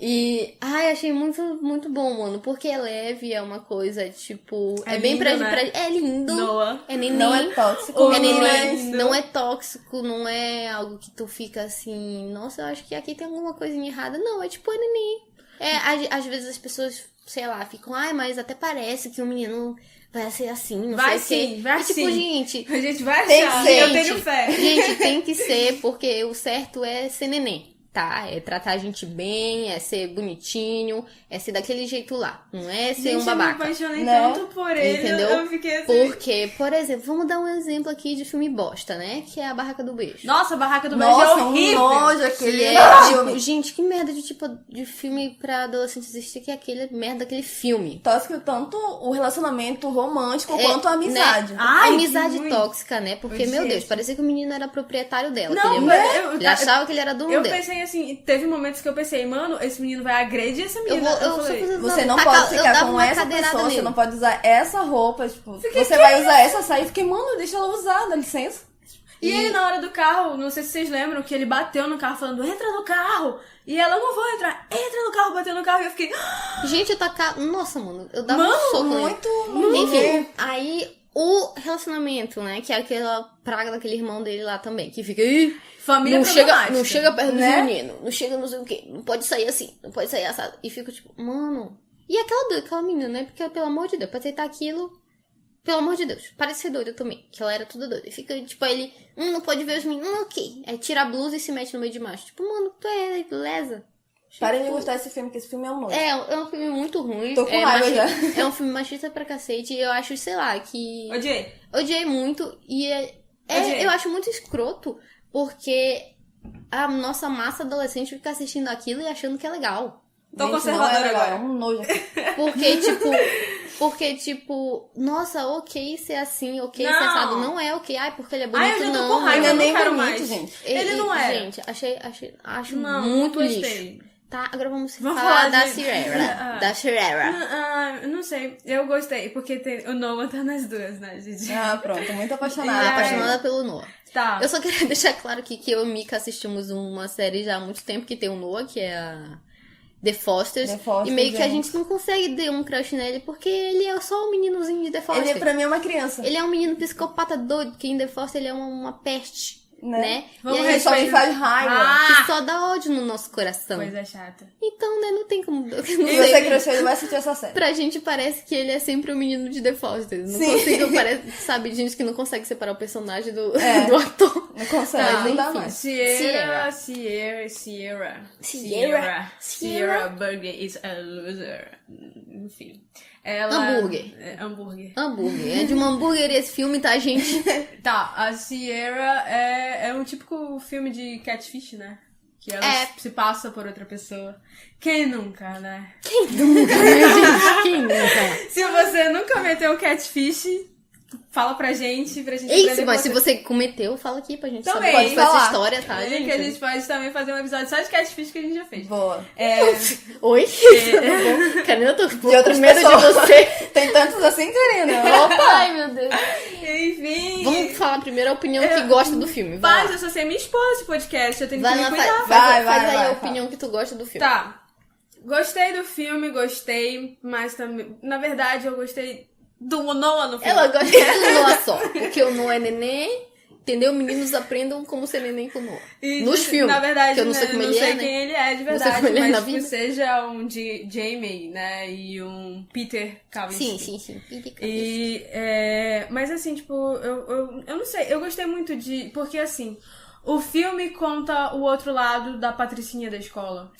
E, achei muito, muito bom, mano. Porque é leve, é uma coisa, tipo... É bem lindo, pra... É lindo. Noah. É neném. Não é tóxico. É neném. lindo. Não é tóxico, não é algo que tu fica assim... Nossa, eu acho que aqui tem alguma coisinha errada. Não, é tipo, é neném. Às vezes as pessoas, sei lá, ficam... mas até parece que o menino... Vai ser assim, não vai sei sim, o quê. vai tipo, sim. gente... A gente vai tem achar, que ser, eu tenho fé. Gente, tem que ser, porque o certo é ser neném, tá? É tratar a gente bem, é ser bonitinho, é ser daquele jeito lá. Não é ser Gente, um babaca. eu me apaixonei Né? tanto por ele, Entendeu? eu fiquei assim... Porque, por exemplo, vamos dar um exemplo aqui de filme bosta, né? Que é A Barraca do Beijo. Nossa, a Barraca do Beijo Nossa, é horrível. um nojo aquele Que é, filme. tipo, gente, que merda de tipo de filme pra adolescente existir, que é aquele merda daquele filme. Tóxico tanto o relacionamento romântico quanto a amizade. Né? Ai, Amizade muito. tóxica, né? Porque, Gente. meu Deus, parecia que o menino era proprietário dela. Não, ele, mas ele achava que ele era dono Eu dela. pensei assim, teve momentos que eu pensei, mano, esse menino vai agredir essa Eu menina. vou, eu falei, só fazer Você não taca- pode eu ficar dava com uma essa cadeirada pessoa, nele. você não pode usar essa roupa, tipo, você vai usar essa saia. Eu fiquei, mano, deixa ela usar, dá licença. E ele na hora do carro, não sei se vocês lembram, que ele bateu no carro falando, entra no carro! E ela, não vou entrar, entra no carro, bateu no carro, e eu fiquei... Gente, eu tacava... Nossa, mano, eu dava Mano, um soco nele. Muito Enfim, aí o relacionamento, né? Que é aquela praga daquele irmão dele lá também, que fica... "Ih, Família não chega, problemática." não chega perto né? dos meninos, não chega não sei o quê, não pode sair assim, não pode sair assado. E fico tipo, mano... E aquela menina, né? Porque, pelo amor de Deus, pra aceitar aquilo... Pelo amor de Deus, parece ser doida também, que ela era toda doida. E fica, tipo, aí ele, não pode ver os meninos, ok. Aí tira a blusa e se mete no meio de macho. Tipo, mano, tu é lesa. Parem de gostar desse filme, porque esse filme é um nojo. É um filme muito ruim. Tô com raiva já. É um filme machista pra cacete. E eu acho, sei lá, que... Odiei. muito. E Odiei. eu acho muito escroto, porque a nossa massa adolescente fica assistindo aquilo e achando que é legal. Tô Gente, conservadora não é legal, agora. É um nojo. Porque, tipo, nossa, ok ser assim, ok ser Não. assado. Não é ok. Ai, porque ele é bonito, Ai, eu já tô não. com raiva, Ele é eu não nem quero bonito, mais. gente. Ele não era. Gente, acho Não, muito não lixo. gostei. Tá, agora vamos Vamos falar falar da de- Sierra. Ah. Da Sierra. Não sei, eu gostei, porque o Noah tá nas duas, né, gente? Ah, pronto, muito Ah, apaixonada. apaixonada pelo Noah. Tá. Eu só queria deixar claro aqui que eu e Mika assistimos uma série já há muito tempo que tem o Noah, que é a The Fosters. The Fosters, e meio que a gente. gente não consegue ter um crush nele, porque ele é só um meninozinho de The Fosters. Ele, pra mim, é uma criança. Ele é um menino psicopata doido, porque em The Foster ele é uma peste, né? Vamos e a gente Só me faz raiva. que só dá ódio no nosso coração. Coisa chata. Então, né, não tem como... Eu não Se sei. você cresceu, ele vai assistir essa série. Pra gente parece que ele é sempre o menino de The Foster. Não Sim. consigo, sabe, gente que não consegue separar o personagem do ator. Não consegue, Tá, não dá enfim. mais. Sierra Burger is a loser. Enfim. Ela... Hambúrguer. Hambúrguer. Hambúrguer. É de uma hambúrgueria esse filme, tá, gente? Tá, a Sierra é um típico filme de catfish, né? Que ela se passa por outra pessoa. Quem nunca, né? Quem nunca, né, gente? Quem nunca? Se você nunca meteu catfish, fala pra gente Isso, aprender mas com se você cometeu, fala aqui pra gente Também. saber qual foi Fala. essa história, tá, você. gente? Que a gente pode também fazer um episódio só de catfish que a gente já fez. Boa. Oi? Tudo bom? Karina, eu tô De outras com medo de pessoas. você. Tem tantos assim, Karina. Opa, ai, meu Deus. Enfim. Vamos falar primeiro a opinião que gosta do filme. Vai Paz, lá. eu só sei me expor nesse podcast, eu tenho Vai que me lá, cuidar. faz Vai, aí a vai. opinião que tu gosta do filme. Tá. Gostei do filme, mas também... Na verdade, eu gostei do Noah no filme. Ela gosta do Noah só, porque o Noah é neném, entendeu? Meninos aprendam como ser neném com o Noah. E, Nos filmes. Na verdade, que eu não sei como ele sei é, né? quem ele é de Não sei verdade, como ele é na mas que vida. seja um Jamie, né? E um Peter Kavinsky. Sim. E, mas assim, tipo, eu não sei, eu gostei muito de... Porque assim, o filme conta o outro lado da Patricinha da escola.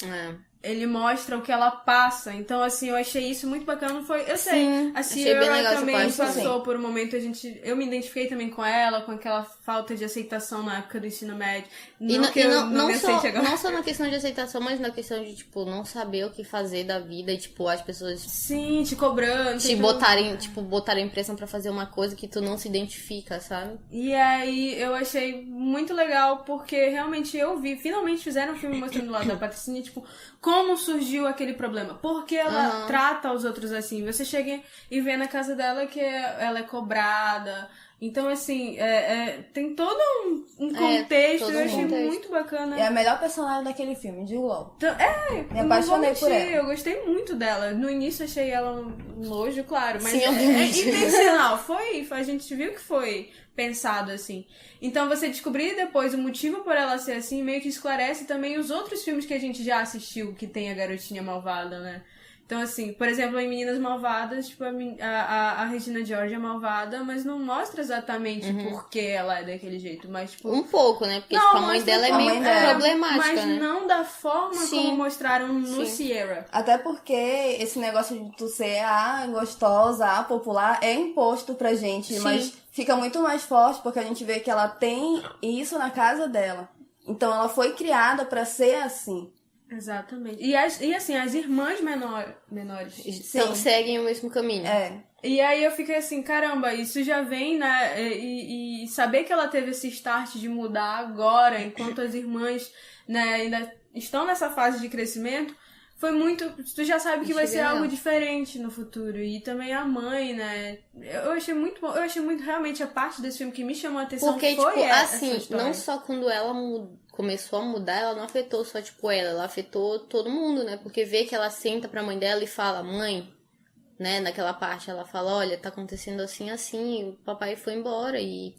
Ele mostra o que ela passa. Então, assim, eu achei isso muito bacana. Eu sei, Sim, a achei bem Sierra legal essa também parte passou também. por um momento, eu me identifiquei também com ela, com aquela falta de aceitação na época do ensino médio. Não só na questão de aceitação, mas na questão de, tipo, não saber o que fazer da vida e, tipo, as pessoas Sim, te cobrando. te botarem pressão pra fazer uma coisa que tu não se identifica, sabe? E aí eu achei muito legal, porque realmente finalmente fizeram um filme mostrando o lado da Patricinha, tipo, como surgiu aquele problema. Porque ela trata os outros assim. Você chega e vê na casa dela que ela é cobrada Então, assim, tem todo um contexto, eu achei muito bacana. É a melhor personagem daquele filme, de LOL. Então, me apaixonei por ela. Eu gostei muito dela. No início achei ela um nojo, claro, mas Sim, é intencional. A gente viu que foi pensado assim. Então, você descobrir depois o motivo por ela ser assim, meio que esclarece também os outros filmes que a gente já assistiu que tem a garotinha malvada, né? Então, assim, por exemplo, em Meninas Malvadas, tipo, a Regina George é malvada, mas não mostra exatamente por que ela é daquele jeito, mas, tipo... Um pouco, né? Porque, tipo, a mãe dela é meio problemática, mas né? não da forma como mostraram no Sierra. Até porque esse negócio de tu ser gostosa, popular, é imposto pra gente, mas fica muito mais forte porque a gente vê que ela tem isso na casa dela. Então, ela foi criada pra ser assim. Exatamente. E assim, as irmãs menores seguem o mesmo caminho. E aí eu fiquei assim, caramba, isso já vem, né? E saber que ela teve esse start de mudar agora, enquanto as irmãs, né, ainda estão nessa fase de crescimento, foi muito... Tu já sabe que vai ser algo diferente no futuro. E também a mãe, né? Eu achei muito bom. Eu achei muito, realmente, a parte desse filme que me chamou a atenção. Porque, foi tipo, assim, história. não só quando ela começou a mudar, ela não afetou só, tipo, ela afetou todo mundo, né? Porque vê que ela senta pra mãe dela e fala, mãe, né? Naquela parte ela fala, olha, tá acontecendo assim, assim, o papai foi embora e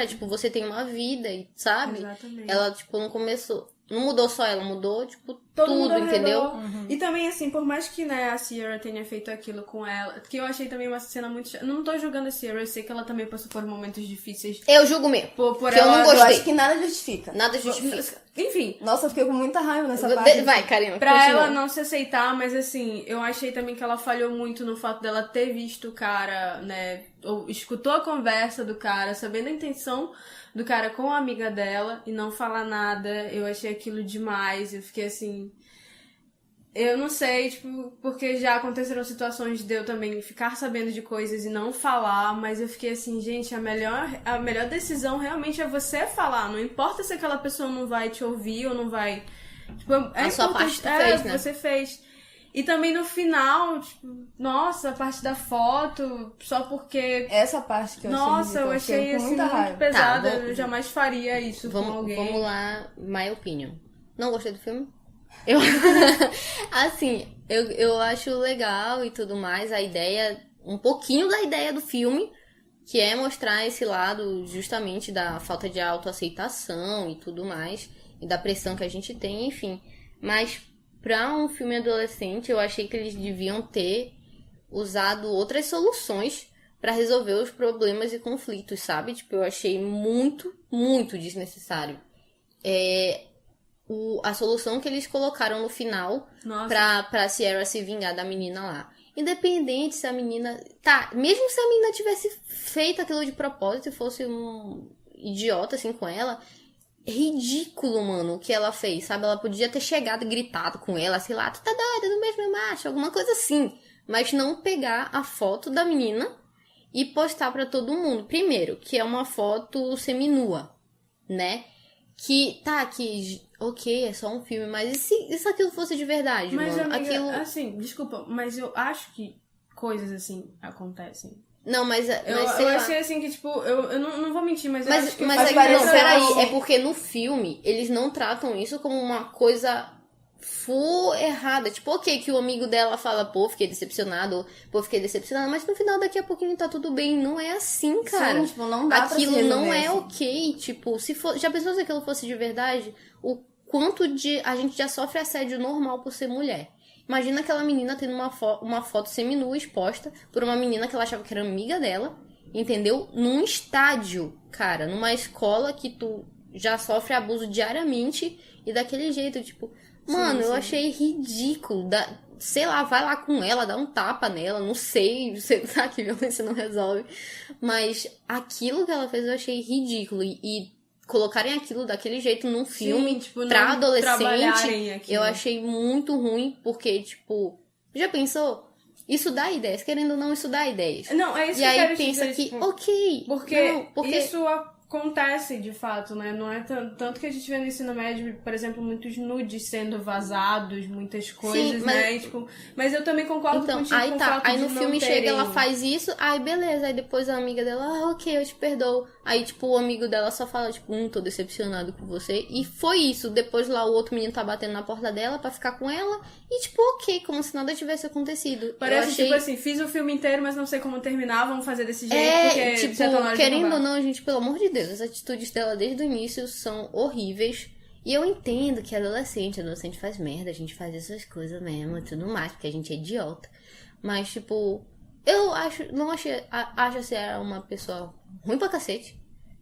tipo, você tem uma vida, e sabe? Exatamente. Ela, tipo, não mudou só ela, mudou, tipo, tudo, entendeu? E também, assim, por mais que, né, a Sierra tenha feito aquilo com ela, que eu achei também uma cena muito... Não tô julgando a Sierra, eu sei que ela também passou por momentos difíceis. Eu julgo mesmo, porque eu não gostei. Eu acho que nada justifica. Nada justifica. Enfim. Nossa, eu fiquei com muita raiva nessa parte. Vai, Karina, Pra continua. ela não se aceitar, mas assim, eu achei também que ela falhou muito no fato dela ter visto o cara, né, ou escutou a conversa do cara, sabendo a intenção do cara com a amiga dela e não falar nada. Eu achei aquilo demais, eu fiquei assim... Eu não sei, tipo, porque já aconteceram situações de eu também ficar sabendo de coisas e não falar, mas eu fiquei assim, gente, a melhor decisão realmente é você falar. Não importa se aquela pessoa não vai te ouvir ou não vai... Tipo, a sua parte tu fez, né? Você fez. E também no final, tipo, nossa, a parte da foto, só porque... Essa parte que eu achei Nossa, eu achei assim, muito pesada, eu jamais faria isso com alguém. Vamos lá, my opinion. Não gostei do filme? Eu assim, eu acho legal e tudo mais, a ideia, um pouquinho da ideia do filme, que é mostrar esse lado justamente da falta de autoaceitação e tudo mais, e da pressão que a gente tem, enfim. Mas pra um filme adolescente, eu achei que eles deviam ter usado outras soluções pra resolver os problemas e conflitos, sabe? Tipo, eu achei muito, muito desnecessário. A solução que eles colocaram no final pra Sierra se vingar da menina lá. Independente se a menina... Tá, mesmo se a menina tivesse feito aquilo de propósito e fosse um idiota assim com ela, ridículo, mano, o que ela fez, sabe? Ela podia ter chegado e gritado com ela, sei lá, tu tá doida, do mesmo macho, alguma coisa assim. Mas não pegar a foto da menina e postar pra todo mundo. Primeiro, que é uma foto seminua, né? Que, tá, ok, é só um filme, mas e se aquilo fosse de verdade, mas, mano? Amiga, assim, desculpa, mas eu acho que coisas assim acontecem. Não, mas eu achei assim que, tipo, eu não vou mentir, mas eu acho que... Mas peraí, é porque no filme eles não tratam isso como uma coisa full errada. Tipo, ok, que o amigo dela fala, pô, fiquei decepcionado, mas no final daqui a pouquinho tá tudo bem. Não é assim, cara. Sim, tipo, não dá aquilo pra se não é assim. ok. Tipo, já pensou se aquilo fosse de verdade? O quanto a gente já sofre assédio normal por ser mulher. Imagina aquela menina tendo uma foto seminua exposta por uma menina que ela achava que era amiga dela, entendeu? Num estádio, cara, numa escola que tu já sofre abuso diariamente e daquele jeito, tipo... Mano, eu achei ridículo. Sei lá, vai lá com ela, dá um tapa nela, não sei, tá, que violência não resolve. Mas aquilo que ela fez eu achei ridículo. E colocarem aquilo daquele jeito num filme tipo, pra adolescente, eu achei muito ruim, porque, tipo, já pensou? Isso dá ideias, querendo ou não, isso dá ideias. Não, é isso e que eu aí quero pensa dizer, que, tipo, ok. Porque não, isso acontece de fato, né? Não é tanto que a gente vê no ensino médio, por exemplo, muitos nudes sendo vazados, muitas coisas, sim, né? Tipo, mas eu também concordo contigo aí com o tá, fato aí de no não filme terem... chega, ela faz isso, aí beleza, aí depois a amiga dela, ok, eu te perdoo. Aí, tipo, o amigo dela só fala, tipo, tô decepcionado com você. E foi isso, depois lá o outro menino tá batendo na porta dela pra ficar com ela, e tipo, ok, como se nada tivesse acontecido. Parece, tipo assim, fiz o filme inteiro, mas não sei como terminar, vamos fazer desse jeito, porque tipo, já tá na hora de querendo acabar. ou não, gente, pelo amor de Deus, as atitudes dela desde o início são horríveis. E eu entendo que adolescente faz merda, a gente faz essas coisas mesmo e tudo mais, porque a gente é idiota. Mas, tipo, eu acho assim, era uma pessoa ruim pra cacete.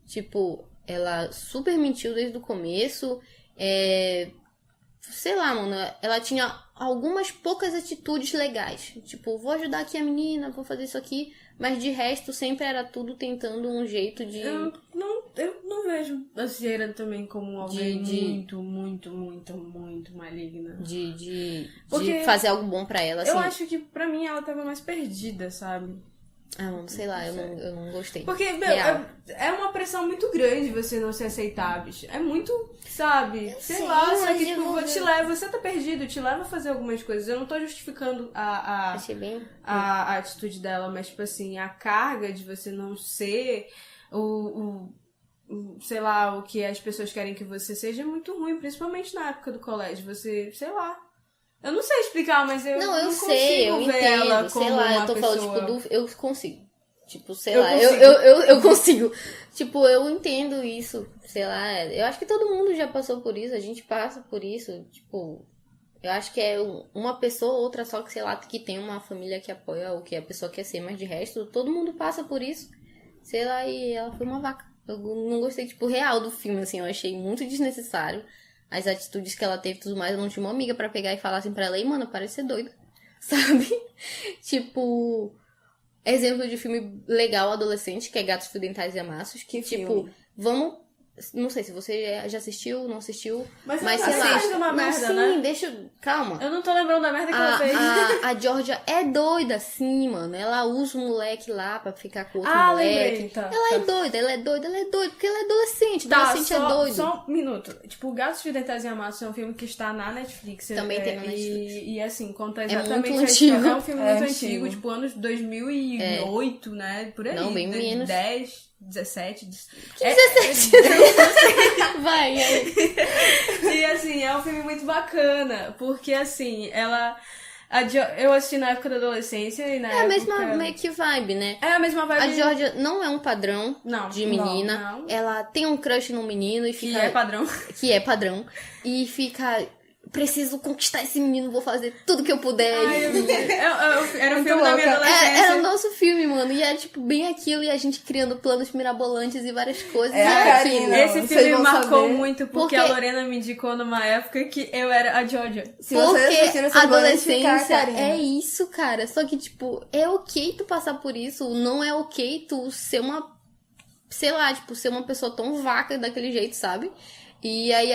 Tipo, ela super mentiu desde o começo. Sei lá, mano, ela tinha algumas poucas atitudes legais. Tipo, vou ajudar aqui a menina, vou fazer isso aqui. Mas de resto, sempre era tudo tentando um jeito de... Eu não vejo a Sierra também como alguém muito maligna. De fazer algo bom pra ela, assim. Eu acho que, pra mim, ela tava mais perdida, sabe? Ah, mano, sei lá, eu não gostei. Porque, meu, é uma pressão muito grande você não se aceitar, bicho. É muito, sabe? Sei lá, só que, tipo, você tá perdido, te leva a fazer algumas coisas. Eu não tô justificando a atitude dela, mas, tipo assim, a carga de você não ser sei lá, o que as pessoas querem que você seja é muito ruim, principalmente na época do colégio. Você, sei lá. Eu não sei explicar, mas eu não consigo ver ela como sei lá, uma eu tô pessoa... falando, tipo, eu consigo. Tipo, sei lá, eu consigo. Tipo, eu entendo isso, sei lá. Eu acho que todo mundo já passou por isso, a gente passa por isso. Tipo, eu acho que é uma pessoa ou outra só que, sei lá, que tem uma família que apoia o que a pessoa quer ser, mas de resto, todo mundo passa por isso. Sei lá, e ela foi uma vaca. Eu não gostei, tipo, real do filme, assim, eu achei muito desnecessário. As atitudes que ela teve e tudo mais, eu não tinha uma amiga pra pegar e falar assim pra ela, ei, mano, parece ser doida, sabe? Tipo, exemplo de filme legal adolescente, que é Gatos, Fio Dentais e Amassos, que, tipo, vamos... Não sei se você já assistiu, não assistiu, mas sei lá. Uma merda, né? Calma. Eu não tô lembrando da merda que ela fez. A Georgia é doida, sim, mano. Ela usa o moleque lá pra ficar com outro moleque. Ela é doida, porque ela é adolescente. Adolescente é doido. Só um minuto. Tipo, Gatos, Fio Dentais e Amassos é um filme que está na Netflix. Também tem na Netflix. E assim, conta exatamente muito antigo. É um filme muito antigo, tipo, anos 2008, né? Por aí. Não, bem menos. 10... 17. 17. Vai, aí. E assim, é um filme muito bacana. Porque assim, eu assisti na época da adolescência e na época... É a mesma meio que vibe, né? É a mesma vibe. A Georgia não é um padrão de menina. Não. Ela tem um crush no menino e fica... Que é padrão. E fica... Preciso conquistar esse menino, vou fazer tudo que eu puder. Era o filme da minha adolescência. Era o nosso filme, mano. E era, tipo, bem aquilo. E a gente criando planos mirabolantes e várias coisas. Esse filme me marcou muito, porque a Lorena me indicou numa época que eu era a Georgia. Porque a adolescência é isso, cara. Só que, tipo, é ok tu passar por isso. Não é ok tu ser uma... Sei lá, tipo, ser uma pessoa tão vaca daquele jeito, sabe? E aí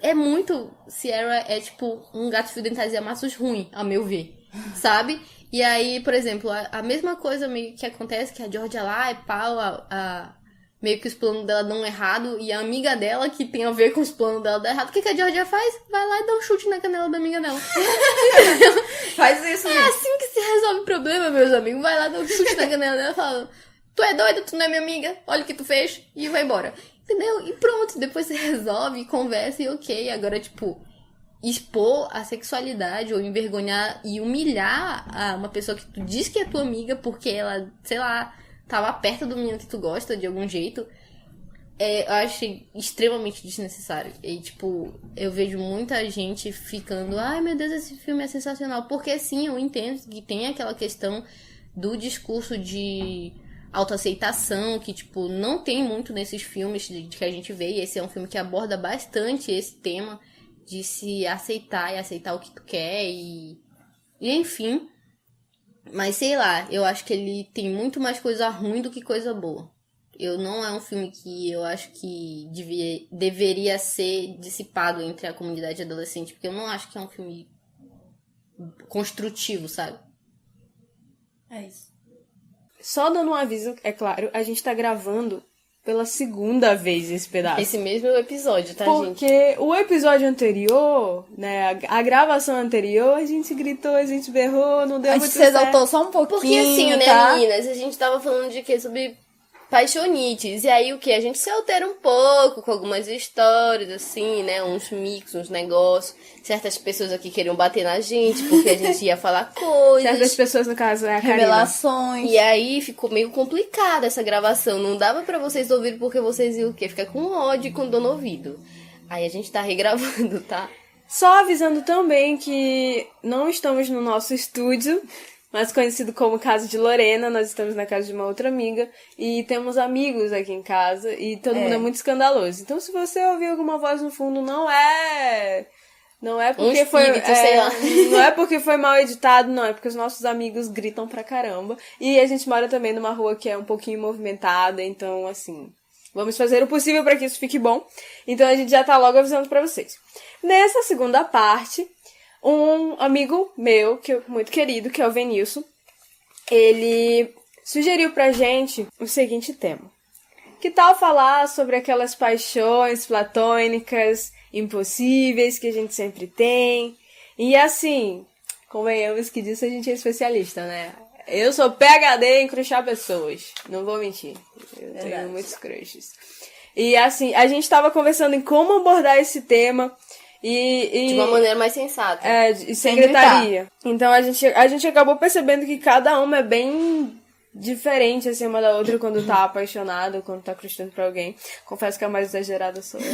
é muito... Sierra é tipo um Gato, Fio Dentais e Amassos ruim, a meu ver, sabe? E aí, por exemplo, a mesma coisa meio que acontece, que a Georgia lá é pau, meio que os planos dela dão errado, e a amiga dela, que tem a ver com os planos dela, dá errado. O que a Georgia faz? Vai lá e dá um chute na canela da amiga dela. Faz isso, É assim que se resolve o problema, meus amigos. Vai lá, dá um chute na canela dela e fala... Tu é doida, tu não é minha amiga, olha o que tu fez, e vai embora. Entendeu? E pronto, depois você resolve, conversa e ok. Agora, tipo, expor a sexualidade ou envergonhar e humilhar uma pessoa que tu diz que é tua amiga porque ela, sei lá, tava perto do menino que tu gosta de algum jeito, eu achei extremamente desnecessário. E, tipo, eu vejo muita gente ficando, ai meu Deus, esse filme é sensacional. Porque sim, eu entendo que tem aquela questão do discurso de... autoaceitação, que, tipo, não tem muito nesses filmes que a gente vê, e esse é um filme que aborda bastante esse tema de se aceitar e aceitar o que tu quer e enfim, mas sei lá, eu acho que ele tem muito mais coisa ruim do que coisa boa. Não é um filme que eu acho que deveria ser dissipado entre a comunidade adolescente, porque eu não acho que é um filme construtivo, sabe? É isso. Só dando um aviso, é claro, a gente tá gravando pela segunda vez esse pedaço. Esse mesmo episódio, tá, gente? Porque o episódio anterior, né, a gravação anterior, a gente gritou, a gente berrou, não deu muito certo. A gente se exaltou só um pouquinho, porque assim, tá? né, meninas, a gente tava falando de quê? Sobre paixonites. E aí o que? A gente se altera um pouco com algumas histórias, assim, né? Uns mix, uns negócios. Certas pessoas aqui queriam bater na gente porque a gente ia falar coisas. Certas pessoas, no caso, é a Karina. Revelações. E aí ficou meio complicada essa gravação. Não dava pra vocês ouvirem porque vocês iam o quê? Ficar com ódio e com dor no ouvido. Aí a gente tá regravando, tá? Só avisando também que não estamos no nosso estúdio, mais conhecido como Casa de Lorena. Nós estamos na casa de uma outra amiga e temos amigos aqui em casa e todo mundo é muito escandaloso. Então, se você ouvir alguma voz no fundo, não é porque sei lá. não é porque foi mal editado, não, é porque os nossos amigos gritam pra caramba. E a gente mora também numa rua que é um pouquinho movimentada, então assim, vamos fazer o possível pra que isso fique bom. Então a gente já tá logo avisando pra vocês. Nessa segunda parte, um amigo meu, muito querido, que é o Venilson, ele sugeriu pra gente o seguinte tema. Que tal falar sobre aquelas paixões platônicas, impossíveis, que a gente sempre tem? E assim, convenhamos que disso a gente é especialista, né? Eu sou PhD em crushar pessoas, não vou mentir. Eu tenho muitos crushes. E assim, a gente tava conversando em como abordar esse tema. De uma maneira mais sensata. E sem gritaria. Então a gente acabou percebendo que cada uma é bem diferente, assim, uma da outra quando tá apaixonada, quando tá crushando pra alguém. Confesso que a mais exagerada sou eu.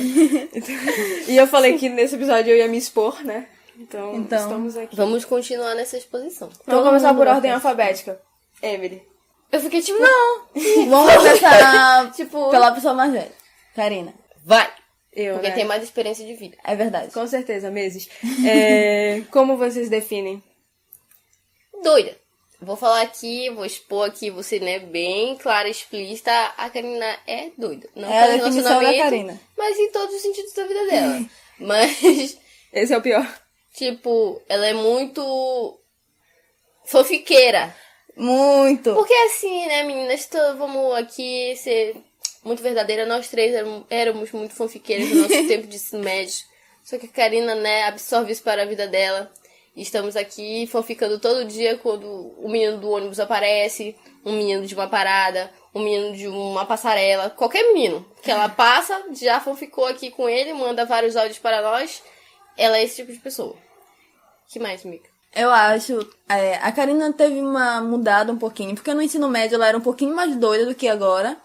E eu falei que nesse episódio eu ia me expor, né? Então estamos aqui. Vamos continuar nessa exposição. Vamos começar por ordem alfabética. Emily. Eu fiquei tipo, não. Vamos começar pela pessoa mais velha. Karina. Vai. Porque tem mais experiência de vida. É verdade. Com certeza, meses. Como vocês definem? Doida. Vou falar aqui, vou expor aqui, você, né, bem clara e explícita. A Karina é doida. Não é a definição da Karina. Mas em todos os sentidos da vida dela. Mas... esse é o pior. Tipo, ela é muito fofiqueira. Muito. Porque assim, né, meninas, vamos aqui ser muito verdadeira. Nós três éramos muito fanfiqueiras no nosso tempo de ensino médio. Só que a Karina, né, absorve isso para a vida dela. E estamos aqui fanficando todo dia quando o menino do ônibus aparece, um menino de uma parada, um menino de uma passarela. Qualquer menino que ela passa, já fanficou aqui com ele, manda vários áudios para nós. Ela é esse tipo de pessoa. Que mais, Mica? Eu acho... a Karina teve uma mudada um pouquinho, porque no ensino médio ela era um pouquinho mais doida do que agora,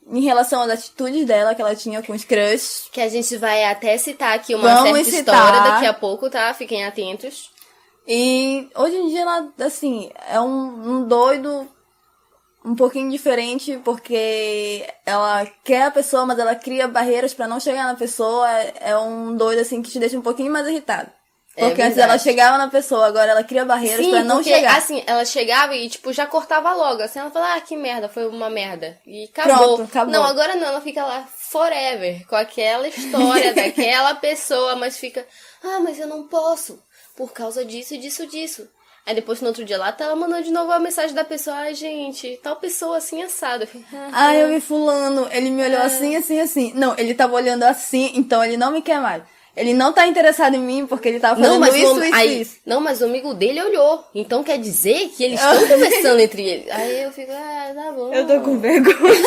em relação às atitudes dela que ela tinha com os crushes. Que a gente vai até citar aqui uma certa história daqui a pouco, tá? Fiquem atentos. E hoje em dia ela, assim, é um doido um pouquinho diferente, porque ela quer a pessoa, mas ela cria barreiras pra não chegar na pessoa. É um doido, assim, que te deixa um pouquinho mais irritado. Porque antes ela chegava na pessoa, agora ela cria barreiras pra não chegar. Assim, ela chegava e, tipo, já cortava logo. Assim, ela falava, que merda, foi uma merda. E acabou. Pronto, acabou. Não, agora não, ela fica lá forever, com aquela história daquela pessoa, mas fica, mas eu não posso, por causa disso, disso, disso. Aí depois, no outro dia lá, tá ela mandando de novo a mensagem da pessoa, gente, tal pessoa assim, assado. Eu vi fulano, ele me olhou assim, assim, assim. Não, ele tava olhando assim, então ele não me quer mais. Ele não tá interessado em mim porque ele tava fazendo isso. Não, mas o amigo dele olhou. Então quer dizer que eles estão conversando entre eles. Aí eu fico, tá bom. Eu tô com vergonha.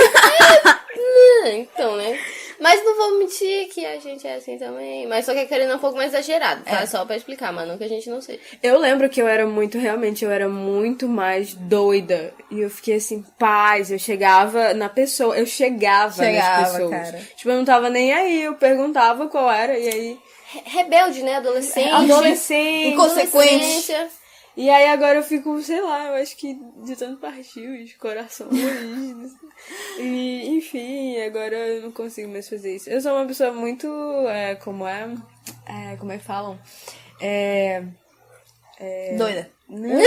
Então, né? Mas não vou mentir que a gente é assim também. Mas só que a Karina é um pouco mais exagerada, tá? Só pra explicar, mas não que a gente não seja. Eu lembro que eu era muito mais doida. E eu fiquei assim, paz. Eu chegava na pessoa. Eu chegava nas pessoas. Cara. Tipo, eu não tava nem aí. Eu perguntava qual era e aí... Rebelde, né? Adolescente. Inconsequente. E aí agora eu fico, sei lá, eu acho que de tanto partir os corações. E, enfim, agora eu não consigo mais fazer isso. Eu sou uma pessoa muito, como é que falam? Doida. Não.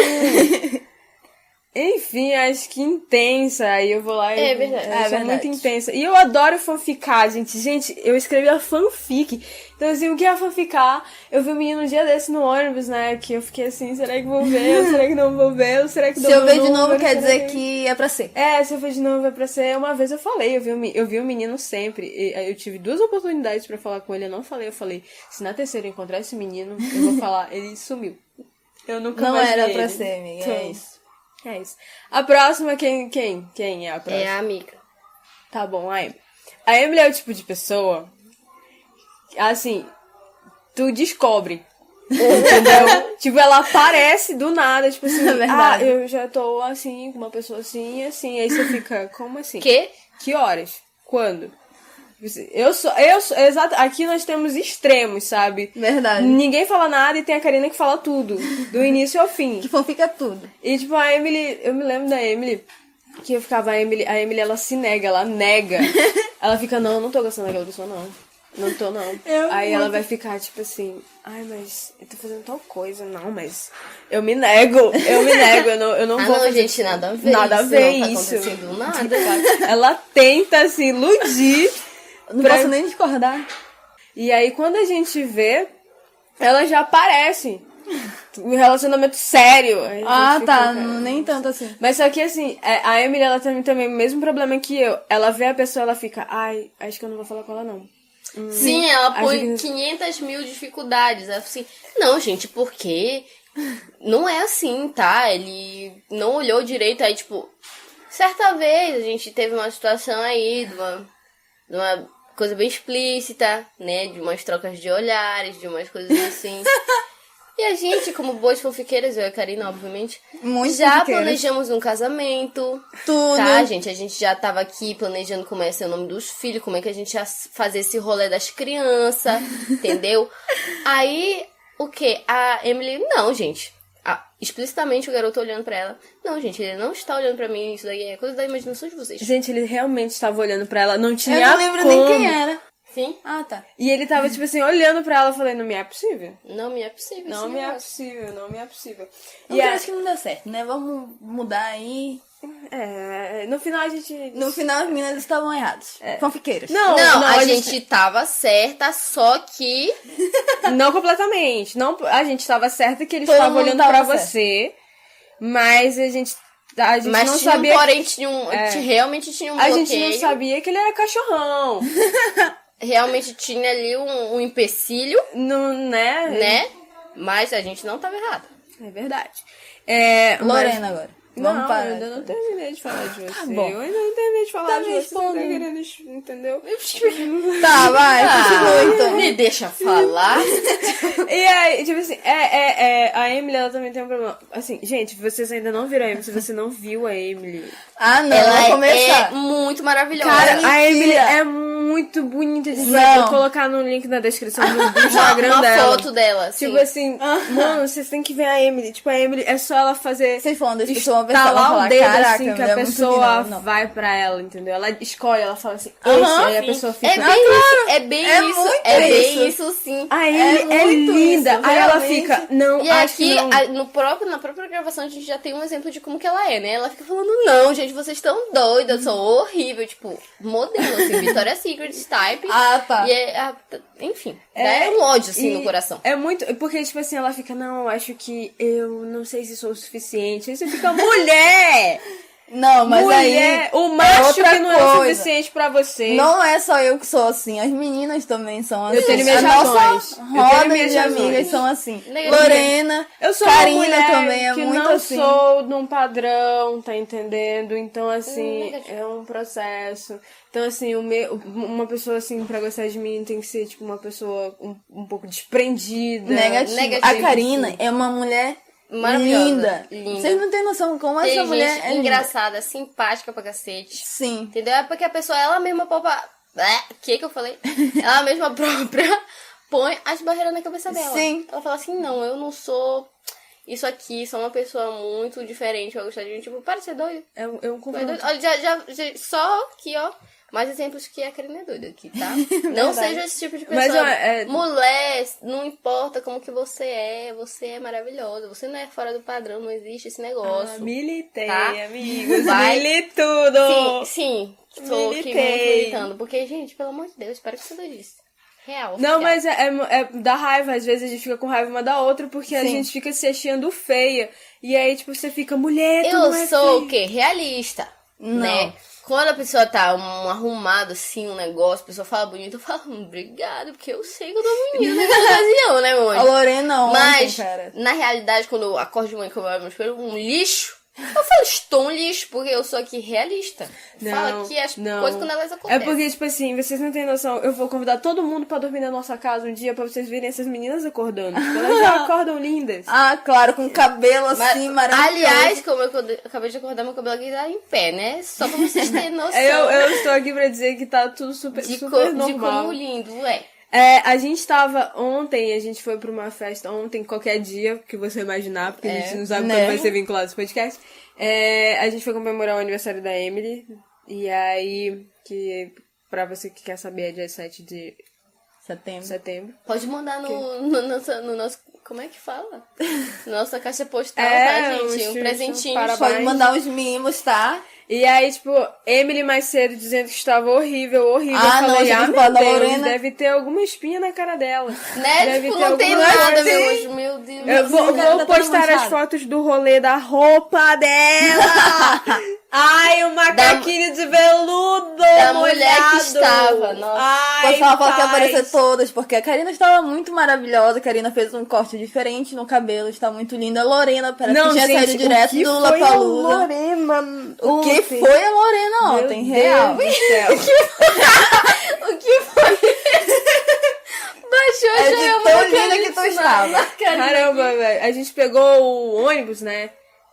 Enfim, acho que intensa. Aí eu vou lá e... É verdade. Eu sou muito intensa. E eu adoro fanficar, gente. Gente, eu escrevi a fanfic. Então, assim, o que é fanficar? Eu vi um menino um dia desse no ônibus, né? Que eu fiquei assim, será que vou ver? Ou será que não vou ver? Ou será que Se eu ver de novo, quer dizer que é pra ser. É, se eu ver de novo é pra ser. Uma vez eu falei, eu vi um menino sempre. Eu tive 2 oportunidades pra falar com ele, eu não falei. Eu falei, se na terceira eu encontrar esse menino, eu vou falar. Ele sumiu. Eu nunca Não mais vi era pra ele. ser, amiga. Então, É isso. é isso. A próxima, quem é a próxima? É a amiga. Tá bom, a Emily. A Emily é o tipo de pessoa, assim, tu descobre, entendeu? Tipo, ela aparece do nada, tipo assim, É verdade. eu já tô assim, com uma pessoa assim, assim, aí você fica, como assim? Que? Que horas? Quando? Eu sou, exato, aqui nós temos extremos, sabe? Verdade. Ninguém fala nada e tem a Karina que fala tudo, do início ao fim. Que fanfica tudo. E, tipo, a Emily, eu me lembro da Emily, que eu ficava, a Emily, ela se nega, ela nega. Ela fica, não, eu não tô gostando daquela pessoa, não. Não tô, não. Aí ela vai ficar, tipo assim, ai, mas eu tô fazendo tal coisa. Não, mas eu me nego, eu não vou Não, fazer gente, nada a ver. nada a isso, ver não tá isso. acontecendo nada. Ela tenta se iludir. Não posso nem discordar. E aí, quando a gente vê, ela já aparece. Um relacionamento sério. Aí a gente fica, cara, Nem tanto assim. Mas só que assim, a Emily, ela tem também o mesmo problema que eu. Ela vê a pessoa, ela fica, ai, acho que eu não vou falar com ela, não. Sim, ela acho põe que- 500 mil dificuldades. Ela assim, não, gente, por quê? Não é assim, tá? Ele não olhou direito. Aí, tipo, certa vez a gente teve uma situação aí de uma coisa bem explícita, né? De umas trocas de olhares, de umas coisas assim. E a gente, como boas fanfiqueiras, eu e a Karina, obviamente, Muito já fanfiqueiras. planejamos um casamento. Tudo. Tá, gente? A gente já tava aqui planejando como ia ser o nome dos filhos, como é que a gente ia fazer esse rolê das crianças, entendeu? Aí, o quê? A Emily, não, gente. Explicitamente o garoto olhando pra ela. Não, gente, ele não está olhando pra mim, isso daí é coisa da imaginação de vocês. Gente, ele realmente estava olhando pra ela, não tinha Eu não lembro como. nem quem era. Sim? Ah, tá. E ele tava, tipo assim, olhando pra ela, eu falei, não me é possível. Não me é possível. Não esse me é negócio. possível, não me é possível. Não E acho que não deu certo, né? Vamos mudar aí. no final a gente... No final, as meninas estavam erradas. Fanfiqueiras. Não, Não, a gente... gente tava certa, só que... Não completamente. Não, a gente tava certa que ele Todo estava mundo olhando tava pra certo. você, mas a gente Mas não tinha sabia... um porém, realmente tinha um A bloqueio. gente não sabia que ele era cachorrão. Realmente tinha ali um empecilho, Não, né? Mas a gente não tava errado. É verdade. Lorena agora. Vamos Não, parar. eu ainda não terminei de falar de você. bom. Eu ainda não terminei de falar Tá de me você. Você tá respondendo. querendo, entendeu? Tá, vai, continua então. Me deixa falar. E aí, tipo assim, a Emily, ela também tem um problema. Assim, gente, vocês ainda não viram a Emily, se você não viu a Emily. Ah, não, Ela vou começar. é muito maravilhosa. Cara, a mentira. Emily é muito bonita. A gente Não. vai colocar no link na descrição do Instagram uma dela. foto dela, assim. Tipo assim, mano, vocês têm que ver a Emily. Tipo, a Emily é só ela fazer. Vocês falam das pessoas, vão estalar falar, o dedo caraca, assim, que mulher a é muito pessoa linda, não. vai pra ela, entendeu? Ela escolhe, ela fala assim, esse, Aham, aí a Sim. pessoa fica. É bem isso, é bem É isso, muito é bem isso. isso, sim. A Emily é muito linda. isso, aí ela realmente. fica, não, E acho aqui, que não. na própria gravação, a gente já tem um exemplo de como que ela é, né? Ela fica falando, não, gente, vocês estão doidas, eu sou horrível, tipo, modelo, assim, Victoria's Secret type. Ah, tá. E enfim, dá um ódio, assim, no coração. É muito. Porque, tipo assim, ela fica, não, acho que eu não sei se sou o suficiente. Aí você fica, mulher! Não, mas mulher! aí. O macho outra que não é o coisa. suficiente pra você. Não é só eu que sou assim, as meninas também são assim. Eu tenho minhas a razões. nossa Eu tenho roda minhas de razões. amigas são assim. Legal. Lorena, Eu sou Karina uma mulher também é que muito não assim. sou num padrão, tá entendendo? Então, assim, negativo. é um processo. Então, assim, uma pessoa, assim, pra gostar de mim tem que ser, tipo, uma pessoa um pouco desprendida. Negativo. A Karina é uma mulher Maravilhosa, linda. linda. Vocês não têm noção como essa Tem mulher gente é linda. engraçada, simpática pra cacete. Sim. Entendeu? É porque a pessoa, ela mesma poupa... que eu falei? Ela mesma própria põe as barreiras na cabeça dela. Sim. Ela fala assim, não, eu não sou isso aqui, sou uma pessoa muito diferente, eu gostar de mim. Tipo, para de ser doido. É um Tu é confronto. doido. Olha, já, só aqui, ó. Mais exemplos que a Karina é doida aqui, tá? Não seja esse tipo de pessoa. Mulher, não importa como que você é maravilhosa. Você não é fora do padrão, não existe esse negócio. Militei, tá? amigos. Tudo. Sim. Tô aqui muito militando. Porque, gente, pelo amor de Deus, espero que você não disse. Real. Não, mas dá raiva. Às vezes a gente fica com raiva uma da outra porque a gente fica se achando feia. E aí, tipo, você fica, mulher, tu não é Eu sou feia. o quê? Realista. Não. Né? Quando a pessoa tá arrumada, assim, um negócio, a pessoa fala bonito, eu falo, obrigada, porque eu sei que eu tô bonita naquela ocasião, né, mãe? A Lorena ontem, Mas, cara. na realidade, quando eu acordo de manhã que eu olho no espelho, um lixo, eu falo, estou um lixo, porque eu sou aqui realista. Fala aqui as coisas quando elas acontecem. É porque, tipo assim, vocês não têm noção. Eu vou convidar todo mundo pra dormir na nossa casa um dia pra vocês verem essas meninas acordando. Tipo, elas já acordam lindas. Ah, claro, com cabelo assim, maravilhoso. Aliás, como eu acabei de acordar, meu cabelo aqui tá em pé, né? Só pra vocês terem noção. Eu estou aqui pra dizer que tá tudo super normal. De como lindo, A gente tava ontem, a gente foi pra uma festa ontem, qualquer dia que você imaginar, porque a gente não sabe quando vai ser vinculado esse podcast. A gente foi comemorar o aniversário da Emily, e aí, que pra você que quer saber, é dia 7 de setembro. Pode mandar no nosso... Como é que fala? Nossa caixa postal, tá, gente? Um presentinho. Pode mandar uns mimos, tá? E aí, tipo, Emily mais cedo dizendo que estava horrível. Eu falei, não, meu Deus, Lorena. deve ter alguma espinha na cara dela. Né? Deve tipo, ter não tem alguma nada, coisa. meu Deus. Eu vou postar as fotos do rolê da roupa dela. Ai, o macaquinho de veludo da molhado. Mulher que estava, nossa. Ai, vou falar que aparecer todas, porque a Karina estava muito maravilhosa. A Karina fez um corte diferente no cabelo, está muito linda. A Lorena parece que tinha saído direto do Lollapalooza. O que foi a Lorena ontem, real? Deus do céu. O que foi? Baixou de tão linda que tu estava. Caramba, velho. A gente pegou o ônibus, né?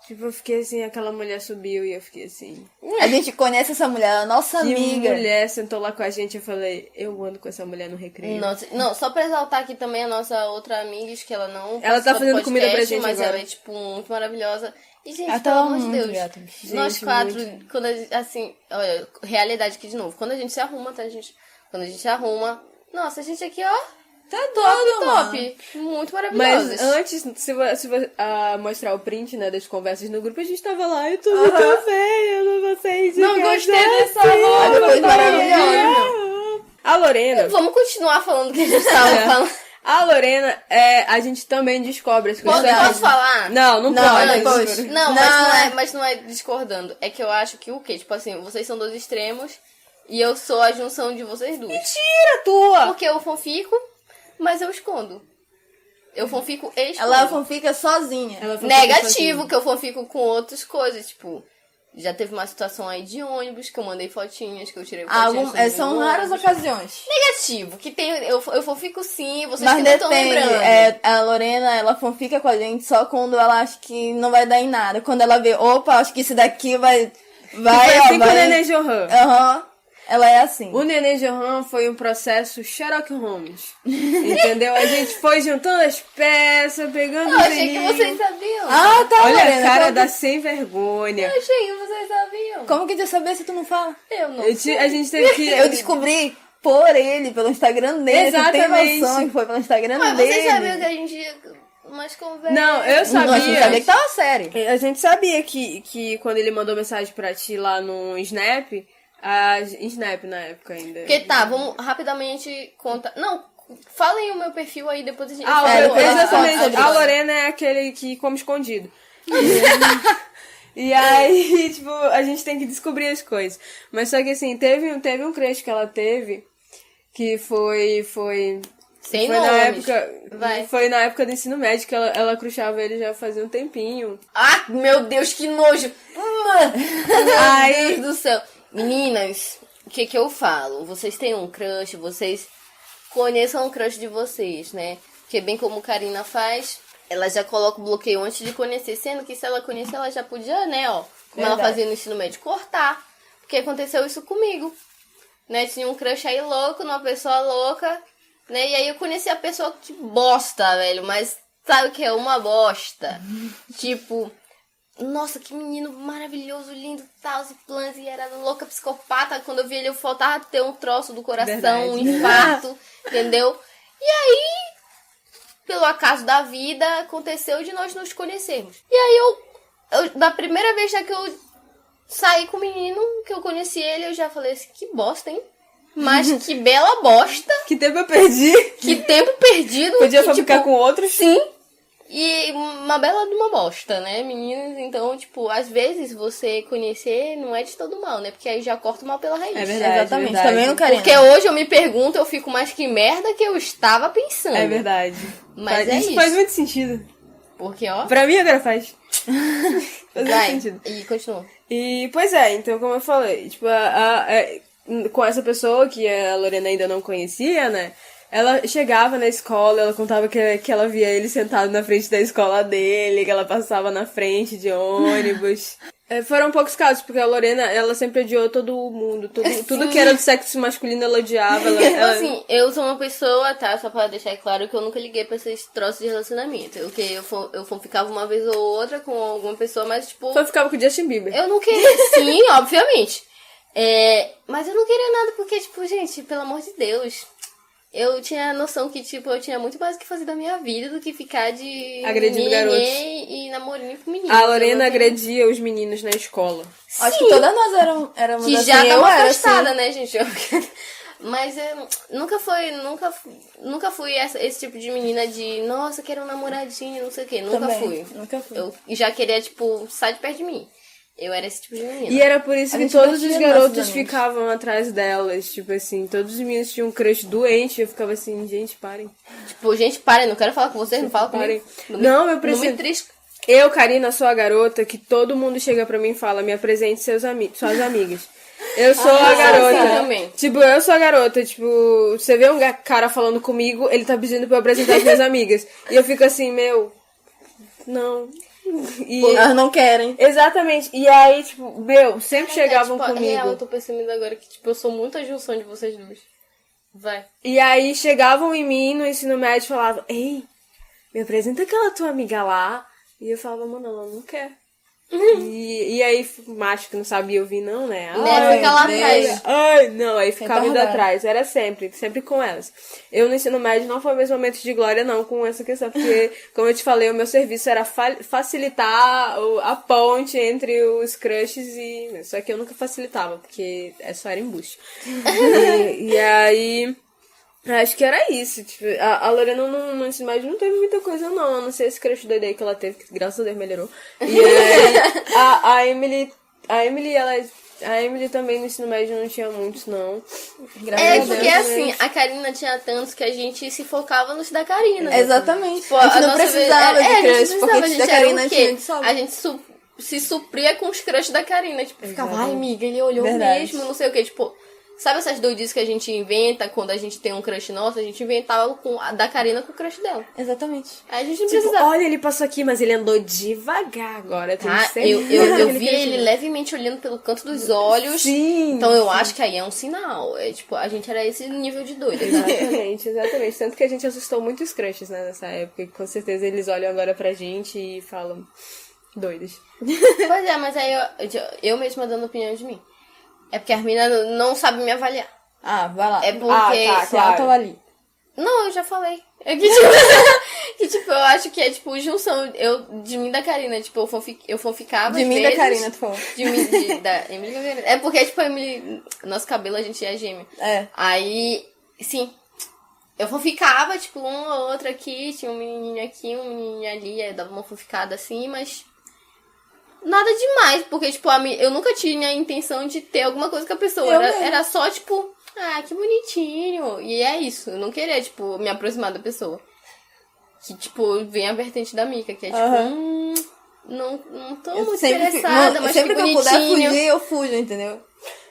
Tipo, eu fiquei assim, aquela mulher subiu e eu fiquei assim... A gente conhece essa mulher, a nossa Que amiga. mulher sentou lá com a gente, eu falei, eu ando com essa mulher no recreio. Nossa, não, só pra exaltar aqui também a nossa outra amiga, que ela não... Ela tá fazendo podcast, comida pra gente mas agora. ela é, tipo, muito maravilhosa. E, gente, Ela pelo tá amor de muito Deus, gata. nós Gente, quatro, muito. quando a gente, assim... Olha, realidade aqui de novo. Quando a gente se arruma, tá, gente? Quando a gente se arruma... Nossa, a gente aqui, ó... Tá doido, top. Muito maravilhosa. Mas antes, se você mostrar o print, né, das conversas no grupo, a gente tava lá, eu tô muito feia, eu não vou sair de Não casa gostei dessa assim, roupa. Foi maravilhosa. A Lorena... Vamos continuar falando o que a gente tava falando. A Lorena, a gente também descobre as coisas. Posso falar? Não pode. depois. Não, mas não é discordando. É que eu acho que o quê? Tipo assim, vocês são dois extremos e eu sou a junção de vocês duas. Mentira tua! Porque eu fanfico, mas eu escondo. Eu fanfico e escondo. Ela fica sozinha. Negativo, que eu fanfico com outras coisas, tipo... Já teve uma situação aí de ônibus, que eu mandei fotinhas, que eu tirei fotinhas. São raras ocasiões. Negativo, que tem... Eu fanfico sim, vocês Mas que não estão depende, lembrando. a Lorena, ela fanfica com a gente só quando ela acha que não vai dar em nada. Quando ela vê, opa, acho que esse daqui vai... Foi assim com o Nenê Johan. Aham. Ela é assim. O Nenê Johan foi um processo Sherlock Holmes. Entendeu? A gente foi juntando as peças, pegando Eu os achei que enigmas. vocês sabiam. Ah, tá, Olha Lorena. a cara como, da sem vergonha. Eu achei que vocês sabiam. como que tu ia saber se tu não fala? Eu não A gente teve que... Eu descobri por ele, pelo Instagram dele. Tu tem Exatamente. noção que foi pelo Instagram Mas dele. vocês sabiam que a gente... Umas conversas... Não, eu Não, a gente sabia. sabia que tava sério. A gente sabia que quando ele mandou mensagem pra ti lá no Snap... Snap na época ainda. Porque tá, vamos rapidamente contar... Não, falem o meu perfil aí, depois a gente... Exatamente. A Lorena é aquele que come escondido. E aí, tipo, a gente tem que descobrir as coisas. Mas só que assim, teve um crush que ela teve que foi Sem na nomes. época, Vai. foi na época do ensino médio que ela crushava ele já fazia um tempinho. Ah, meu Deus, que nojo! Meu Deus do céu. Meninas, o que eu falo? Vocês têm um crush, vocês conheçam o crush de vocês, né? Porque bem como Karina faz, ela já coloca o bloqueio antes de conhecer, sendo que se ela conhecer, ela já podia, né, ó, como ela fazia no ensino médio, cortar. Porque aconteceu isso comigo, né? Tinha um crush aí louco, numa pessoa louca, né? E aí eu conheci a pessoa que bosta, velho, mas sabe o que é uma bosta? Tipo... nossa, que menino maravilhoso, lindo, tal, e planos, e era louca, psicopata. Quando eu vi ele, eu faltava ter um troço do coração, Verdade. um infarto, entendeu? E aí, pelo acaso da vida, aconteceu de nós nos conhecermos. E aí, eu da primeira vez que eu saí com o menino, que eu conheci ele, eu já falei assim, que bosta, hein? Mas que bela bosta. Que tempo eu perdi. Que tempo perdido. Podia que, ficar com outros. Sim. E uma bela de uma bosta, né, meninas? Então, tipo, às vezes você conhecer não é de todo mal, né? Porque aí já corta o mal pela raiz. É verdade. Exatamente. Verdade. Também não, Karina? Porque hoje eu me pergunto, eu fico mais que merda que eu estava pensando. É verdade. Mas é isso isso. faz muito sentido. Porque, ó... Pra mim agora faz. Faz Vai, muito sentido. e continua. E, pois é, então, como eu falei, tipo, com essa pessoa que a Lorena ainda não conhecia, né? Ela chegava na escola, ela contava que ela via ele sentado na frente da escola dele, que ela passava na frente de ônibus. Foram poucos casos, porque a Lorena, ela sempre odiou todo mundo. Tudo que era do sexo masculino, ela odiava. Assim, eu sou uma pessoa, tá? Só pra deixar claro que eu nunca liguei pra esses troços de relacionamento. Eu ficava uma vez ou outra com alguma pessoa, mas tipo... Só ficava com o Justin Bieber. Eu não queria, sim, obviamente. Mas eu não queria nada, porque, tipo, gente, pelo amor de Deus... Eu tinha a noção que, tipo, eu tinha muito mais o que fazer da minha vida do que ficar de... agredindo garotos. E namorinho com meninos. A Lorena agredia os meninos na escola. Sim, Acho que todas nós éramos que assim, já eu tava era afastada, assim. né, gente? Mas nunca fui esse tipo de menina de, nossa, quero um namoradinho, não sei o quê. Nunca Também, fui. nunca fui. Eu já queria, tipo, sai de perto de mim. Eu era esse tipo de menina. E era por isso A que gente não todos os tinha garotos nossos amigos. ficavam atrás delas. Tipo assim, todos os meninos tinham um crush doente. Eu ficava assim, gente, parem. Tipo, gente, parem, não quero falar com vocês, não fala Parem. comigo. Não, eu Não preciso... me trisca. Eu, Karina, sou a garota que todo mundo chega pra mim e fala, me apresente suas amigas. Eu sou a garota. sim, também. Tipo, eu sou a garota. Tipo, você vê um cara falando comigo, ele tá pedindo pra eu apresentar as minhas amigas. E eu fico assim, meu... Não... E... Elas não querem. Exatamente. E aí, tipo, meu, sempre chegavam tipo, comigo. Real, eu tô percebendo agora que, tipo, eu sou muito a junção de vocês duas. Vai. E aí chegavam em mim no ensino médio e falavam, ei, me apresenta aquela tua amiga lá. E eu falava, mano, ela não quer. E aí, macho que não sabia ouvir, não, né? Fica lá atrás. Ai, não, aí ficava indo tardar. atrás. Era sempre com elas. Eu no ensino médio não foi o mesmo momento de glória, não, com essa questão. Porque, como eu te falei, o meu serviço era facilitar a ponte entre os crushes e... Só que eu nunca facilitava, porque só era embuste. E aí... Acho que era isso. Tipo, a Lorena no ensino médio não teve muita coisa, não. A não ser esse crush doido aí que ela teve, que graças a Deus melhorou. E aí, a Emily também no ensino médio não tinha muitos, não. Graças a Porque Deus. assim, a Karina tinha tantos que a gente se focava nos da Karina. Exatamente. Tipo, a gente não nossa precisava vez- de a gente crush, não porque precisava, a a da gente era Karina o quê? tinha de sobra. A gente se supria com os crushes da Karina. Tipo, ficava, ai, amiga, ele olhou Verdade. mesmo, não sei o quê. Tipo, sabe essas doidices que a gente inventa quando a gente tem um crush nosso? A gente inventava com a da Karina com o crush dela. Exatamente. Aí a gente não Tipo, precisava. olha, ele passou aqui, mas ele andou devagar agora. Eu tenho Ah, certeza eu que vi ele ele levemente olhando pelo canto dos olhos. Sim. Então eu acho que aí é um sinal. É tipo, a gente era esse nível de doida. Exatamente. Tanto que a gente assustou muitos crushes, né, nessa época. E com certeza eles olham agora pra gente e falam, doidos. Pois é, mas aí eu mesma dando opinião de mim. É porque a Armina não sabe me avaliar. Ah, vai lá. É porque... tá, Se claro. autoavalie. Não, eu já falei. É que, tipo, que, tipo, eu acho que é, tipo, junção de mim e da Karina. Tipo, eu fanficava De às mim e da vezes. Karina, tu falou. De mim, da Emily e da Karina. É porque, tipo, a Emily... Nosso cabelo, a gente é gêmeo. É. Aí, sim... Eu fanficava, tipo, um ou outro aqui, tinha um menininho aqui, um menininho ali, aí dava uma fanficada assim, mas... Nada demais, porque, tipo, eu nunca tinha a intenção de ter alguma coisa com a pessoa. Era só, tipo, ah, que bonitinho. E é isso, eu não queria, tipo, me aproximar da pessoa. Que, tipo, vem a vertente da Mica, que é, tipo, não tô muito interessada, mas sempre que que eu puder bonitinho. fugir, eu fujo, entendeu?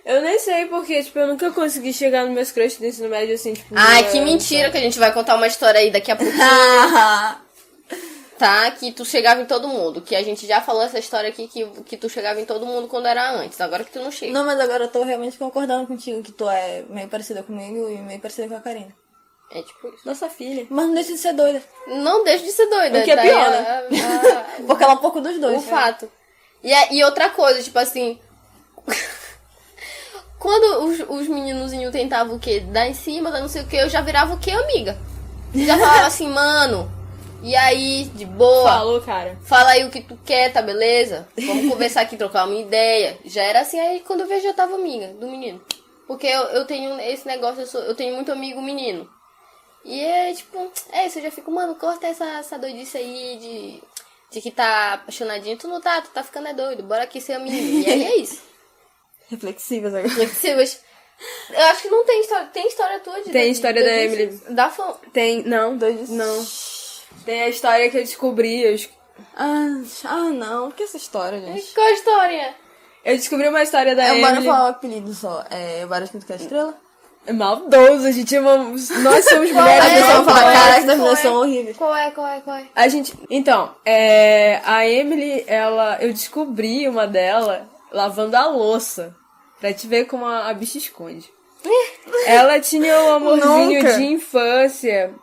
Eu nem sei porque, tipo, eu nunca consegui chegar nos meus crushes do ensino médio, assim, tipo... Ai, que mentira, que a gente vai contar uma história aí daqui a pouquinho. Tá, que tu chegava em todo mundo. Que a gente já falou essa história aqui, que tu chegava em todo mundo quando era antes. Agora que tu não chega. Não, mas agora eu tô realmente concordando contigo, que tu é meio parecida comigo e meio parecida com a Karina. É tipo isso. Nossa filha. Mas não deixa de ser doida. Não deixa de ser doida. O que é daí pior, né? Porque ela é um pouco dos dois. O fato. E outra coisa, tipo assim... Quando os meninozinhos tentavam o quê? Dar em cima, dar não sei o quê, eu já virava o quê, amiga? Já falava assim, mano... E aí, de boa. Falou, cara. Fala aí o que tu quer, tá beleza? Vamos conversar aqui, trocar uma ideia. Já era assim, aí quando eu vejo, eu tava amiga do menino. Porque eu tenho esse negócio, eu tenho muito amigo menino. E é tipo, isso, eu já fico, mano, corta essa doidice aí de que tá apaixonadinho. Tu não tá, tu tá ficando doido, bora aqui ser menino. E aí é isso. Reflexivas agora. Reflexivas. Eu acho que não tem história. Tem história tua de... Tem história da Emily. Da fã. Tem, não, não. Tem a história que eu descobri. Não. O que é essa história, gente? Qual a história? Eu descobri uma história da Emily. Bora falar o apelido só. É Várias Pinto que é Estrela? É maldoso, a gente nós somos mulheres. A pessoa fala, caraca, as mulheres são horríveis. Qual é? A gente... Então, a Emily, eu descobri uma dela lavando a louça. Pra te ver como a bicha esconde. Ela tinha um amorzinho de infância.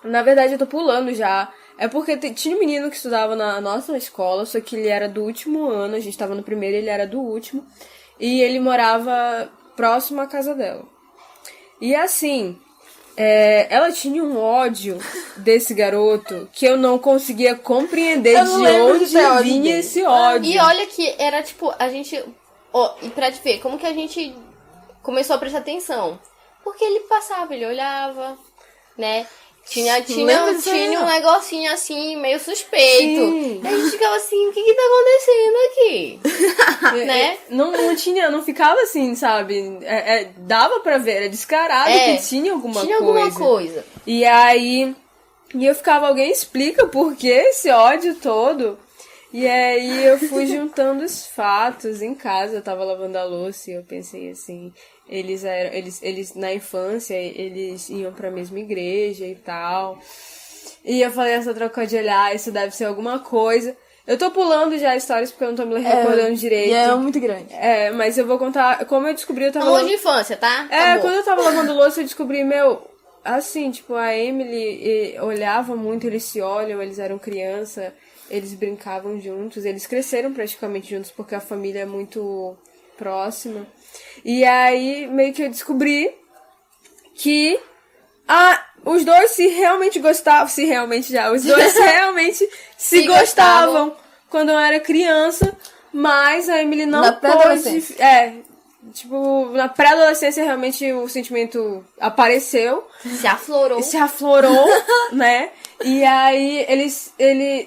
Na verdade, eu tô pulando já. É porque tinha um menino que estudava na nossa escola, só que ele era do último ano. A gente tava no primeiro, ele era do último. E ele morava próximo à casa dela. E assim, ela tinha um ódio desse garoto que eu não conseguia compreender de onde vinha esse ódio. E olha que era tipo, a gente... e pra te ver, como que a gente começou a prestar atenção? Porque ele passava, ele olhava, né? Tinha um negocinho assim, meio suspeito. Sim. E a gente ficava assim, o que tá acontecendo aqui? Né? Não ficava assim, sabe? Dava pra ver, era descarado que tinha alguma coisa. E aí, eu ficava, alguém explica por que esse ódio todo? E aí eu fui juntando os fatos em casa, eu tava lavando a louça e eu pensei assim, eles na infância, eles iam pra mesma igreja e tal. E eu falei, essa troca de olhar, isso deve ser alguma coisa. Eu tô pulando já histórias porque eu não tô me recordando direito. E é muito grande. Mas eu vou contar, como eu descobri, eu tava... Amor de infância, tá? Quando eu tava lavando louça, eu descobri, assim, tipo, a Emily olhava muito, eles se olham, eles eram criança... Eles brincavam juntos, eles cresceram praticamente juntos porque a família é muito próxima. E aí, meio que eu descobri que os dois se realmente gostavam, os dois realmente se gostavam quando eu era criança, mas a Emily não pôde... Tipo, na pré-adolescência realmente o sentimento apareceu. Se aflorou, né? E aí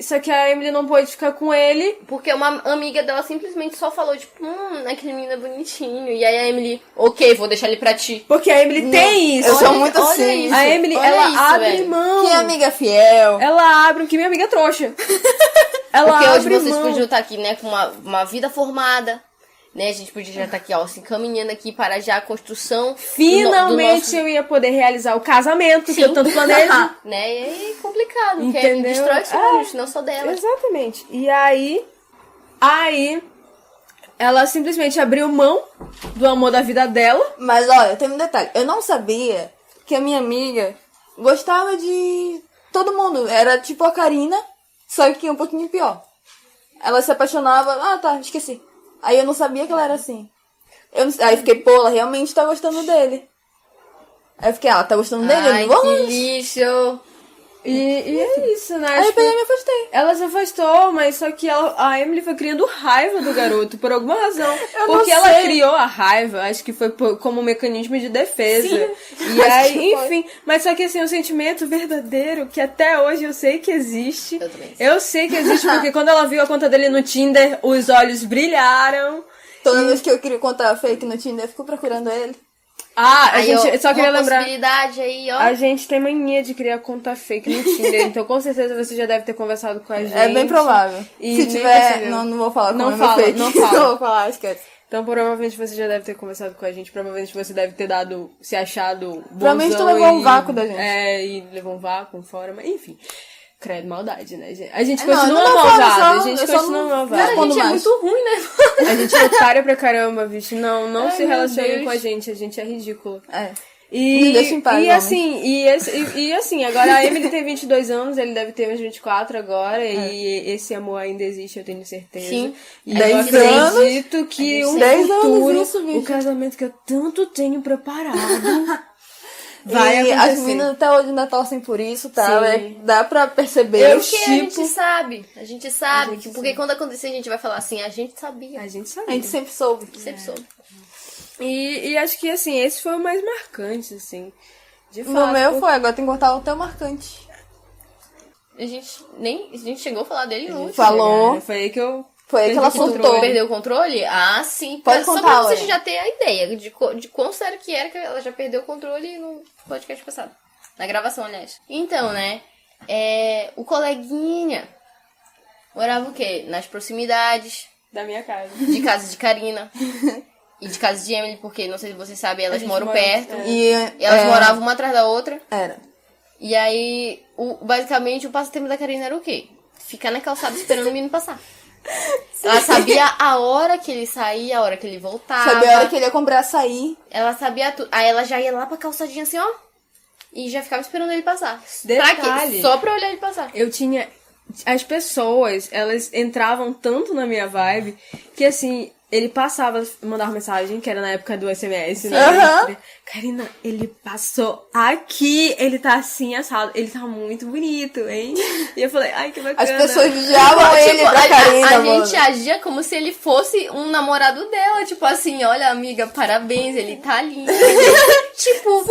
só que a Emily não pôde ficar com ele. Porque uma amiga dela simplesmente só falou, tipo, aquele menino é bonitinho. E aí a Emily, ok, vou deixar ele pra ti. Porque a Emily tem isso. Eu sou muito assim. A Emily, ela abre mão. Que amiga fiel. Ela abre, que minha amiga é trouxa. Porque hoje vocês podiam estar aqui, né, com uma vida formada. Né, a gente podia já estar aqui, ó, se encaminhando aqui para já a construção. Finalmente eu ia poder realizar o casamento que eu tanto planejo. Né, e aí é complicado, porque entendeu? Destrói sonhos, não só dela. Exatamente. E aí, ela simplesmente abriu mão do amor da vida dela. Mas olha, tem um detalhe. Eu não sabia que a minha amiga gostava de todo mundo. Era tipo a Karina, só que um pouquinho pior. Ela se apaixonava... esqueci. Aí eu não sabia que ela era assim. Aí fiquei, ela realmente tá gostando dele. Aí eu fiquei, ela tá gostando dele? Ai, que lixo! E é isso, né? Aí eu peguei e me afastei. Ela se afastou, mas só que a Emily foi criando raiva do garoto, por alguma razão. Porque ela criou a raiva, acho que foi como um mecanismo de defesa. Sim, e aí, enfim. Mas só que assim, um sentimento verdadeiro, que até hoje eu sei que existe. Eu sei que existe, porque quando ela viu a conta dele no Tinder, os olhos brilharam. Toda vez que eu queria contar fake no Tinder, eu fico procurando ele. A gente só queria lembrar. Possibilidade aí, ó. A gente tem mania de criar conta fake no Tinder, então com certeza você já deve ter conversado com a gente. É bem provável. E se tiver, não vou falar como não fala, fake. Não fala. Não vou falar, esquece. Então provavelmente você já deve ter conversado com a gente, provavelmente você deve ter se achado bonzão. Provavelmente tu levou um vácuo da gente. E levou um vácuo fora, mas enfim. Credo, maldade, né, gente? A gente continua malvada, a gente continua malvada. A gente é muito ruim, né? A gente é otária pra caramba, bicho. Não se relacionem com a gente é ridículo. Me deixa em paz, e assim, agora a Emily tem 22 anos, ele deve ter uns 24 agora, e esse amor ainda existe, eu tenho certeza. Sim. E eu acredito que o futuro, o casamento que eu tanto tenho preparado, vai acontecer. As meninas até hoje ainda torcem por isso, tá? Dá pra perceber. Porque a gente sabe. A gente sabe. Porque quando acontecer, a gente vai falar assim, a gente sabia. A gente sabia. A gente sempre soube. Sempre soube. E acho que, assim, esse foi o mais marcante, assim. De fato. No meu foi, agora tem que cortar o teu marcante. A gente chegou a falar dele no último. Falou. Foi aí que eu... Foi aí que ela surtou. Perdeu o controle? Ah, sim. Pode só contar, pra você Laura. já ter a ideia de quão sério que era que ela já perdeu o controle no podcast passado. Na gravação, aliás. Então, né? O coleguinha morava o quê? Nas proximidades. Da minha casa. De casa de Karina. E de casa de Emily, porque, não sei se vocês sabem, elas moram perto. E elas moravam uma atrás da outra. Era. E aí, basicamente, o passatempo da Karina era o quê? Ficar na calçada esperando o menino passar. Ela sabia a hora que ele saía, a hora que ele voltava. Sabia a hora que ele ia comprar açaí. Ela sabia tudo. Aí ela já ia lá pra calçadinha assim, ó. E já ficava esperando ele passar. Detalhe. Pra quê? Só pra olhar ele passar. Eu tinha... As pessoas, elas entravam tanto na minha vibe que, assim, ele passava, mandava mensagem, que era na época do SMS, né? Uhum. Karina, ele passou aqui, ele tá assim, assado, ele tá muito bonito, hein? E eu falei, ai, que bacana. As pessoas vigiavam ele pra Karina, a mano. gente agia como se ele fosse um namorado dela. Tipo assim, olha, amiga, parabéns, ele tá lindo. Tipo,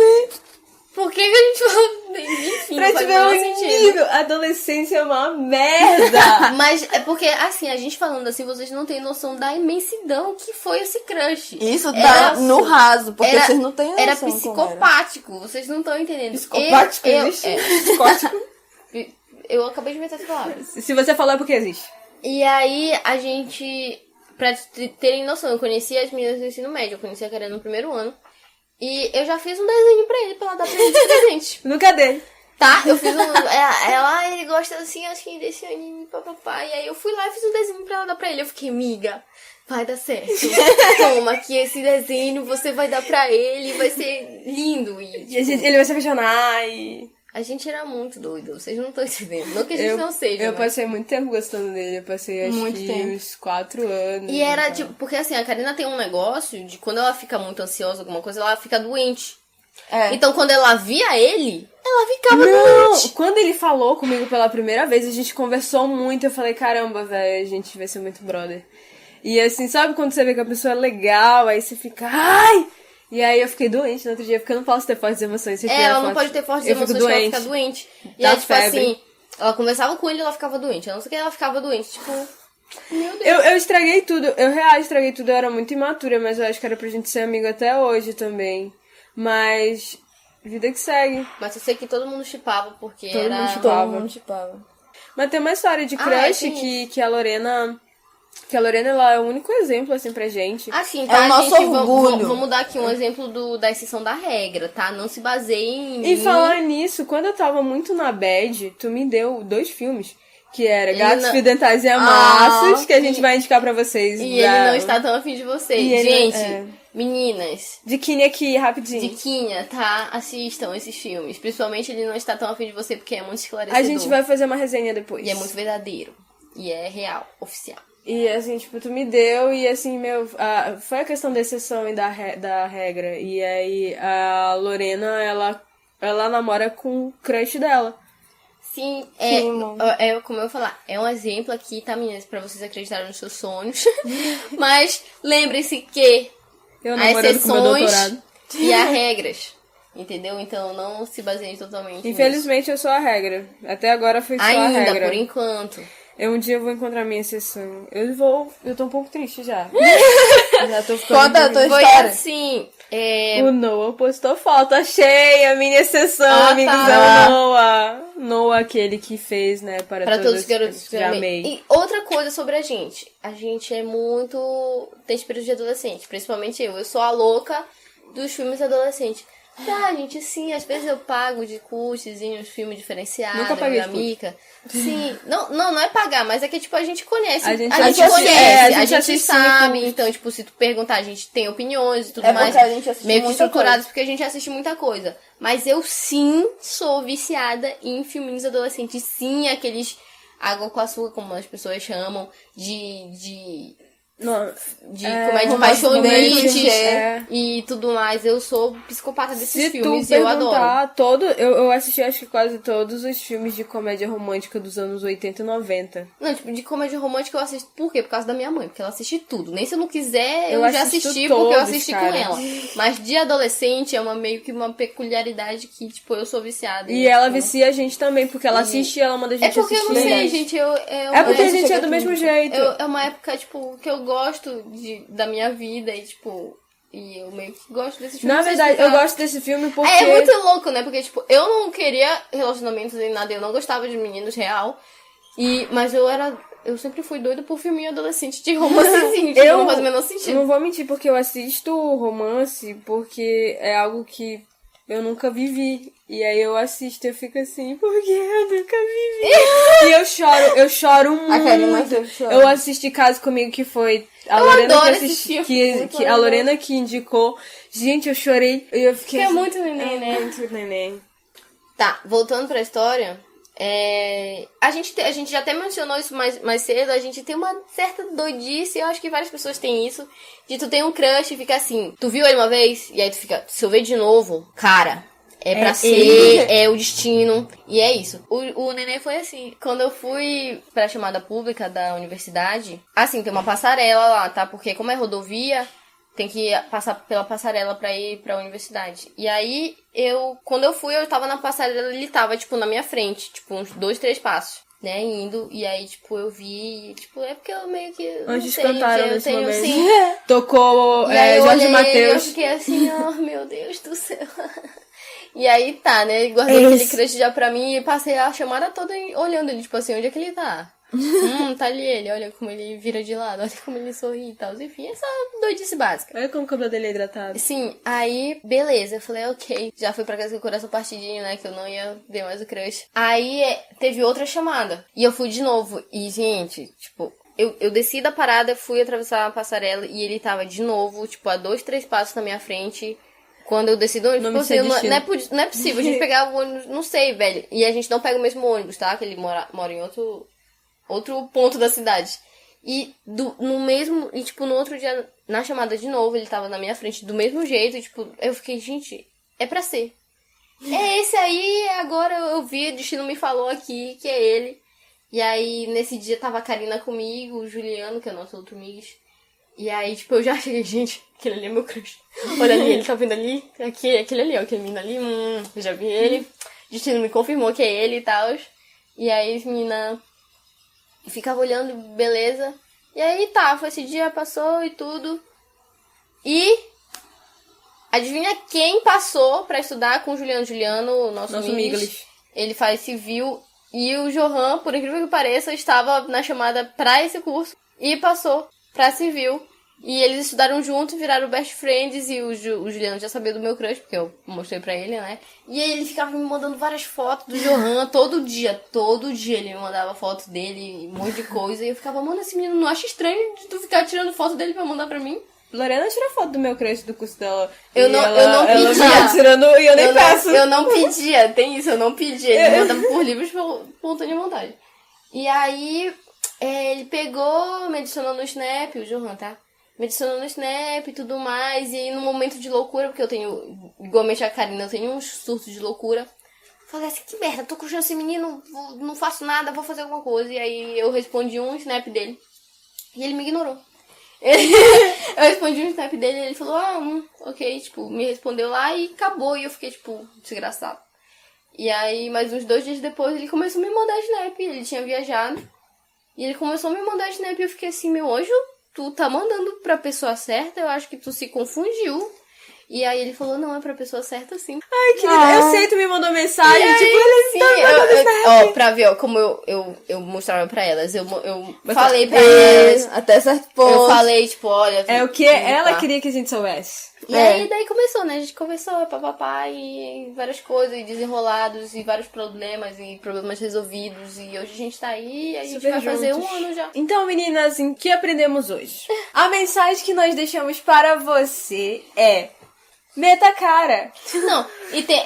por que a gente falou... Enfim, Pra não te faz ver o o menor sentido. nível, a adolescência é uma merda. Mas é porque, assim, a gente falando assim, vocês não têm noção da imensidão que foi esse crush. Isso dá no raso, porque vocês não têm noção. Era como psicopático, vocês não estão entendendo. Psicopático existe? Psicótico? Eu acabei de inventar essa palavra. Se você falou é porque existe. E aí, a gente, pra terem noção, eu conheci as meninas do ensino médio, eu conheci a Karina no primeiro ano. E eu já fiz um desenho pra ele, pra ela dar pra ele de presente. Nunca dei. Tá? Eu fiz ele gosta assim, assim, desse anime, papapá. E aí eu fui lá e fiz um desenho pra ela dar pra ele. Eu fiquei, miga, vai dar certo. Toma aqui esse desenho, você vai dar pra ele, vai ser lindo. E, tipo, Ele vai se apaixonar e... a gente era muito doido, vocês não estão entendendo. Não que a gente não seja. Eu mas... passei muito tempo gostando dele. Eu passei acho Muito que tempo. uns 4 anos. E era tipo, porque assim, a Karina tem um negócio de quando ela fica muito ansiosa, alguma coisa, ela fica doente. Então quando ela via ele, ela ficava doente. Quando ele falou comigo pela primeira vez, a gente conversou muito. Eu falei, caramba, velho, a gente vai ser muito brother. E assim, sabe quando você vê que a pessoa é legal, aí você fica, ai! E aí eu fiquei doente no outro dia, porque eu não posso ter fortes emoções. Ela não pode ter fortes emoções que ela fica doente. E aí, tipo assim, ela conversava com ele e ela ficava doente. Eu não sei o que ela ficava doente, tipo... Meu Deus. Eu estraguei tudo, eu real estraguei tudo, eu era muito imatura, mas eu acho que era pra gente ser amigo até hoje também. Mas, vida que segue. Mas eu sei que todo mundo chipava, porque Todo era... mundo chipava. Mas tem uma história de crush que a Lorena... Que a Lorena, ela é o único exemplo, assim, pra gente. Assim, tá, É o nosso gente? orgulho. Vamos dar aqui um exemplo da exceção da regra, tá? Não se baseiem em E mim. falar nisso, quando eu tava muito na bad, tu me deu 2 filmes. Que era Gatos, Fidentais e Amassos, que a gente vai indicar pra vocês. E ele não está tão afim de vocês. E ele- Gente, meninas, Diquinha aqui, rapidinho. diquinha, tá? Assistam esses filmes. Principalmente ele não está tão afim de você, porque é muito esclarecedor. A gente vai fazer uma resenha depois. E é muito verdadeiro. E é real, oficial. E assim, tipo, tu me deu e assim, foi a questão da exceção e da regra. E aí a Lorena, ela namora com o crush dela. Sim, como eu falar, é um exemplo aqui, tá, meninas? Pra vocês acreditarem nos seus sonhos. Mas lembrem-se que Eu há namorando com meu doutorado. exceções e há regras. Entendeu? Então não se baseiem totalmente Infelizmente eu sou a regra. Até agora foi só a ainda, regra. por enquanto. Um dia eu vou encontrar minha exceção. Eu tô um pouco triste já. Já tô ficando... Conta a tua Foi história. assim, O Noah postou foto, achei a minha exceção, amigos, tá. é o Noah. Noah, aquele que fez, né, para todos os garotos que eu amei. E outra coisa sobre a gente é muito... tem espírito de adolescente, principalmente eu. Eu sou a louca dos filmes adolescentes. Tá, gente, sim, às vezes eu pago de curtezinho uns filmes diferenciados. Nunca paguei da Mica. Sim, não é pagar, mas é que, tipo, a gente conhece. A gente conhece, a gente sabe. Então, tipo, se tu perguntar, a gente tem opiniões e tudo mais. A gente meio que estruturadas, porque a gente assiste muita coisa. Mas eu, sim, sou viciada em filminhos adolescentes. Sim, aqueles água com açúcar, como as pessoas chamam, de comédia apaixonante e tudo mais. Eu sou psicopata desses filmes e eu adoro. Eu assisti acho que quase todos os filmes de comédia romântica dos anos 80 e 90. Não, tipo, de comédia romântica eu assisto. Por quê? Por causa da minha mãe, porque ela assiste tudo. Nem se eu não quiser, eu já assisti todos, porque eu assisti com ela. Mas de adolescente é meio que uma peculiaridade que, tipo, eu sou viciada. E ela vicia a gente também, porque ela assiste e ela manda a gente assistir. É porque eu não sei, gente. É porque a gente é do mesmo jeito. É uma época, tipo, que eu gosto da minha vida e, tipo... E eu meio que gosto desse filme. Na verdade, eu gosto desse filme porque... É muito louco, né? Porque, tipo, eu não queria relacionamentos nem nada. Eu não gostava de meninos real. Mas eu sempre fui doida por filminho adolescente de romance, assim. Eu não faz o menor sentido. Não vou mentir, porque eu assisto romance porque é algo que eu nunca vivi. E aí eu assisto e eu fico assim, porque eu nunca vivi. E eu choro muito. Eu assisti Caso Comigo, que foi a Lorena a Lorena que indicou. Gente, eu chorei. E eu fiquei. É muito neném, né? Muito neném. Tá, voltando pra história. A gente já até mencionou isso mais cedo. A gente tem uma certa doidice. Eu acho que várias pessoas têm isso. De tu tem um crush e fica assim. Tu viu ele uma vez? E aí tu fica, se eu ver de novo, cara, é pra ser, é o destino. E é isso. O neném foi assim. Quando eu fui pra chamada pública da universidade, assim, tem uma passarela lá, tá? Porque como é rodovia, tem que passar pela passarela pra ir pra universidade. E aí, quando eu fui, eu tava na passarela, ele tava, tipo, na minha frente. Tipo, uns 2, 3 passos, né? Indo. E aí, tipo, eu vi... Tipo, é porque eu meio que... Antes cantaram nesse momento. Assim, tocou Jorge Mateus. Eu fiquei assim, oh, meu Deus do céu. E aí tá, né? Guardei aquele crush já pra mim e passei a chamada toda olhando ele, tipo assim, onde é que ele tá? Tá ali ele, olha como ele vira de lado, olha como ele sorri e tal. Enfim, essa doidice básica. Olha como o cabelo dele é hidratado. Sim, aí, beleza, eu falei, ok. Já fui pra casa com o coração partidinho, né? Que eu não ia ver mais o crush. Aí teve outra chamada. E eu fui de novo. E, gente, tipo, eu desci da parada, fui atravessar a passarela e ele tava de novo, tipo, a 2, 3 passos na minha frente. Quando eu desci do ônibus, tipo, assim, não é possível a gente pegar o ônibus, não sei, velho. E a gente não pega o mesmo ônibus, tá? Que ele mora em outro ponto da cidade. E tipo, no outro dia, na chamada de novo, ele tava na minha frente do mesmo jeito, tipo, eu fiquei, gente, é pra ser. É esse aí, agora eu vi, o destino me falou aqui que é ele. E aí, nesse dia, tava a Karina comigo, o Juliano, que é o nosso outro Migs. E aí, tipo, eu já cheguei, gente, aquele ali é meu crush. Olha ali, ele tá vindo ali, aquele ali, ó, aquele menino ali, eu já vi ele. O destino me confirmou que é ele e tal. E aí, as meninas ficava olhando, beleza. E aí, tá, foi esse dia, passou e tudo. E adivinha quem passou pra estudar com o Juliano? Juliano, nosso Migs. Ele faz civil. E o Johan, por incrível que pareça, estava na chamada pra esse curso. E passou pra civil. E eles estudaram juntos, viraram best friends. E o Juliano já sabia do meu crush, porque eu mostrei pra ele, né? E aí ele ficava me mandando várias fotos do Johan todo dia. Todo dia ele me mandava fotos dele, um monte de coisa. E eu ficava, mano, esse menino não acha estranho de tu ficar tirando foto dele pra mandar pra mim? Lorena tira foto do meu crush do curso dela. Eu não pedia. Ela tirando e eu nem peço. Eu não pedia, tem isso, eu não pedia. Ele mandava por livros por espontânea vontade. E aí, ele pegou, me adicionou no Snap, o Johan, tá? Me adicionou no Snap e tudo mais. E aí, no momento de loucura, porque eu tenho, igualmente a Karina, eu tenho uns surtos de loucura. Falei assim, que merda, tô curtindo esse menino, não faço nada, vou fazer alguma coisa. E aí, eu respondi um Snap dele. E ele me ignorou. Eu respondi um snap dele e ele falou, ok, tipo, me respondeu lá e acabou. E eu fiquei, tipo, desgraçado. E aí, mais uns 2 dias depois, ele começou a me mandar snap. Ele tinha viajado. E ele começou a me mandar snap e eu fiquei assim, meu anjo, tu tá mandando pra pessoa certa? Eu acho que tu se confundiu. E aí ele falou, não, é pra pessoa certa sim. Ai, que lindo. Eu sei, tu me mandou mensagem, aí, tipo, ele tá mandando snap. Ó, pra ver, ó, como eu mostrava pra elas. Eu falei pra elas. Até certo ponto. Eu falei, tipo, olha... É o que ela queria que a gente soubesse. E aí, daí começou, né? A gente conversou, papapá, e várias coisas, e desenrolados, e vários problemas, e problemas resolvidos. E hoje a gente tá aí, e a gente vai fazer um ano já. Então, meninas, o que aprendemos hoje? A mensagem que nós deixamos para você é... meta a cara. Não, e tem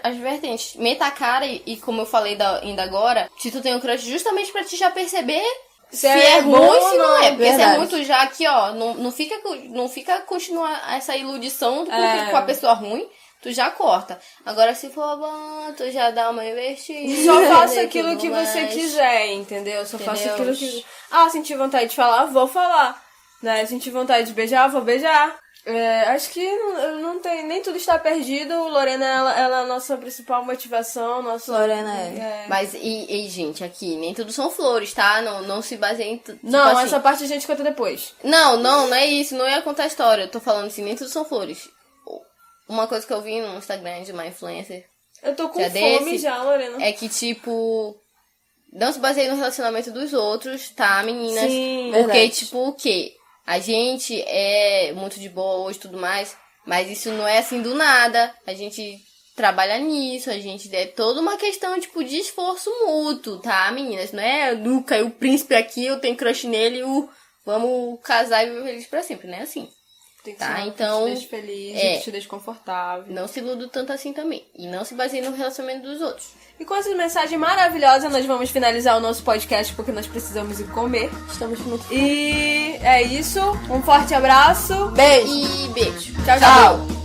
as vertentes. Meta a cara, e como eu falei ainda agora, se tu tem um crush justamente pra te já perceber... se é ruim ou se não é. Porque se é muito já aqui, ó, não fica continuar essa iludição com a pessoa ruim, tu já corta. Agora se for bom, tu já dá uma investida. Só faça aquilo que você quiser, entendeu? Só faça aquilo que... senti vontade de falar, vou falar. Né? Senti vontade de beijar, vou beijar. Acho que não tem, nem tudo está perdido. Lorena, ela é a nossa principal motivação. Lorena Mas, gente, aqui, nem tudo são flores, tá? Não se baseia em... Tipo não, assim, essa parte a gente conta depois. Não é isso, não ia contar a história. Eu tô falando assim, nem tudo são flores. Uma coisa que eu vi no Instagram de uma influencer... eu tô com fome já, Lorena. É que, tipo... não se baseia no relacionamento dos outros, tá, meninas? Sim, porque, verdade. tipo, o quê? A gente é muito de boa hoje e tudo mais, mas isso não é assim do nada. A gente trabalha nisso, a gente é toda uma questão, tipo, de esforço mútuo, tá, meninas? Não é caiu o príncipe aqui, eu tenho crush nele, vamos casar e viver feliz pra sempre, não é assim. Tem que tá, ser então, que te deixe feliz, que te deixe confortável. Não se iluda tanto assim também. E não se baseie no relacionamento dos outros. E com essa mensagem maravilhosa, nós vamos finalizar o nosso podcast, porque nós precisamos ir comer. Estamos muito... E é isso. Um forte abraço. Beijo. E beijo. Tchau, tchau.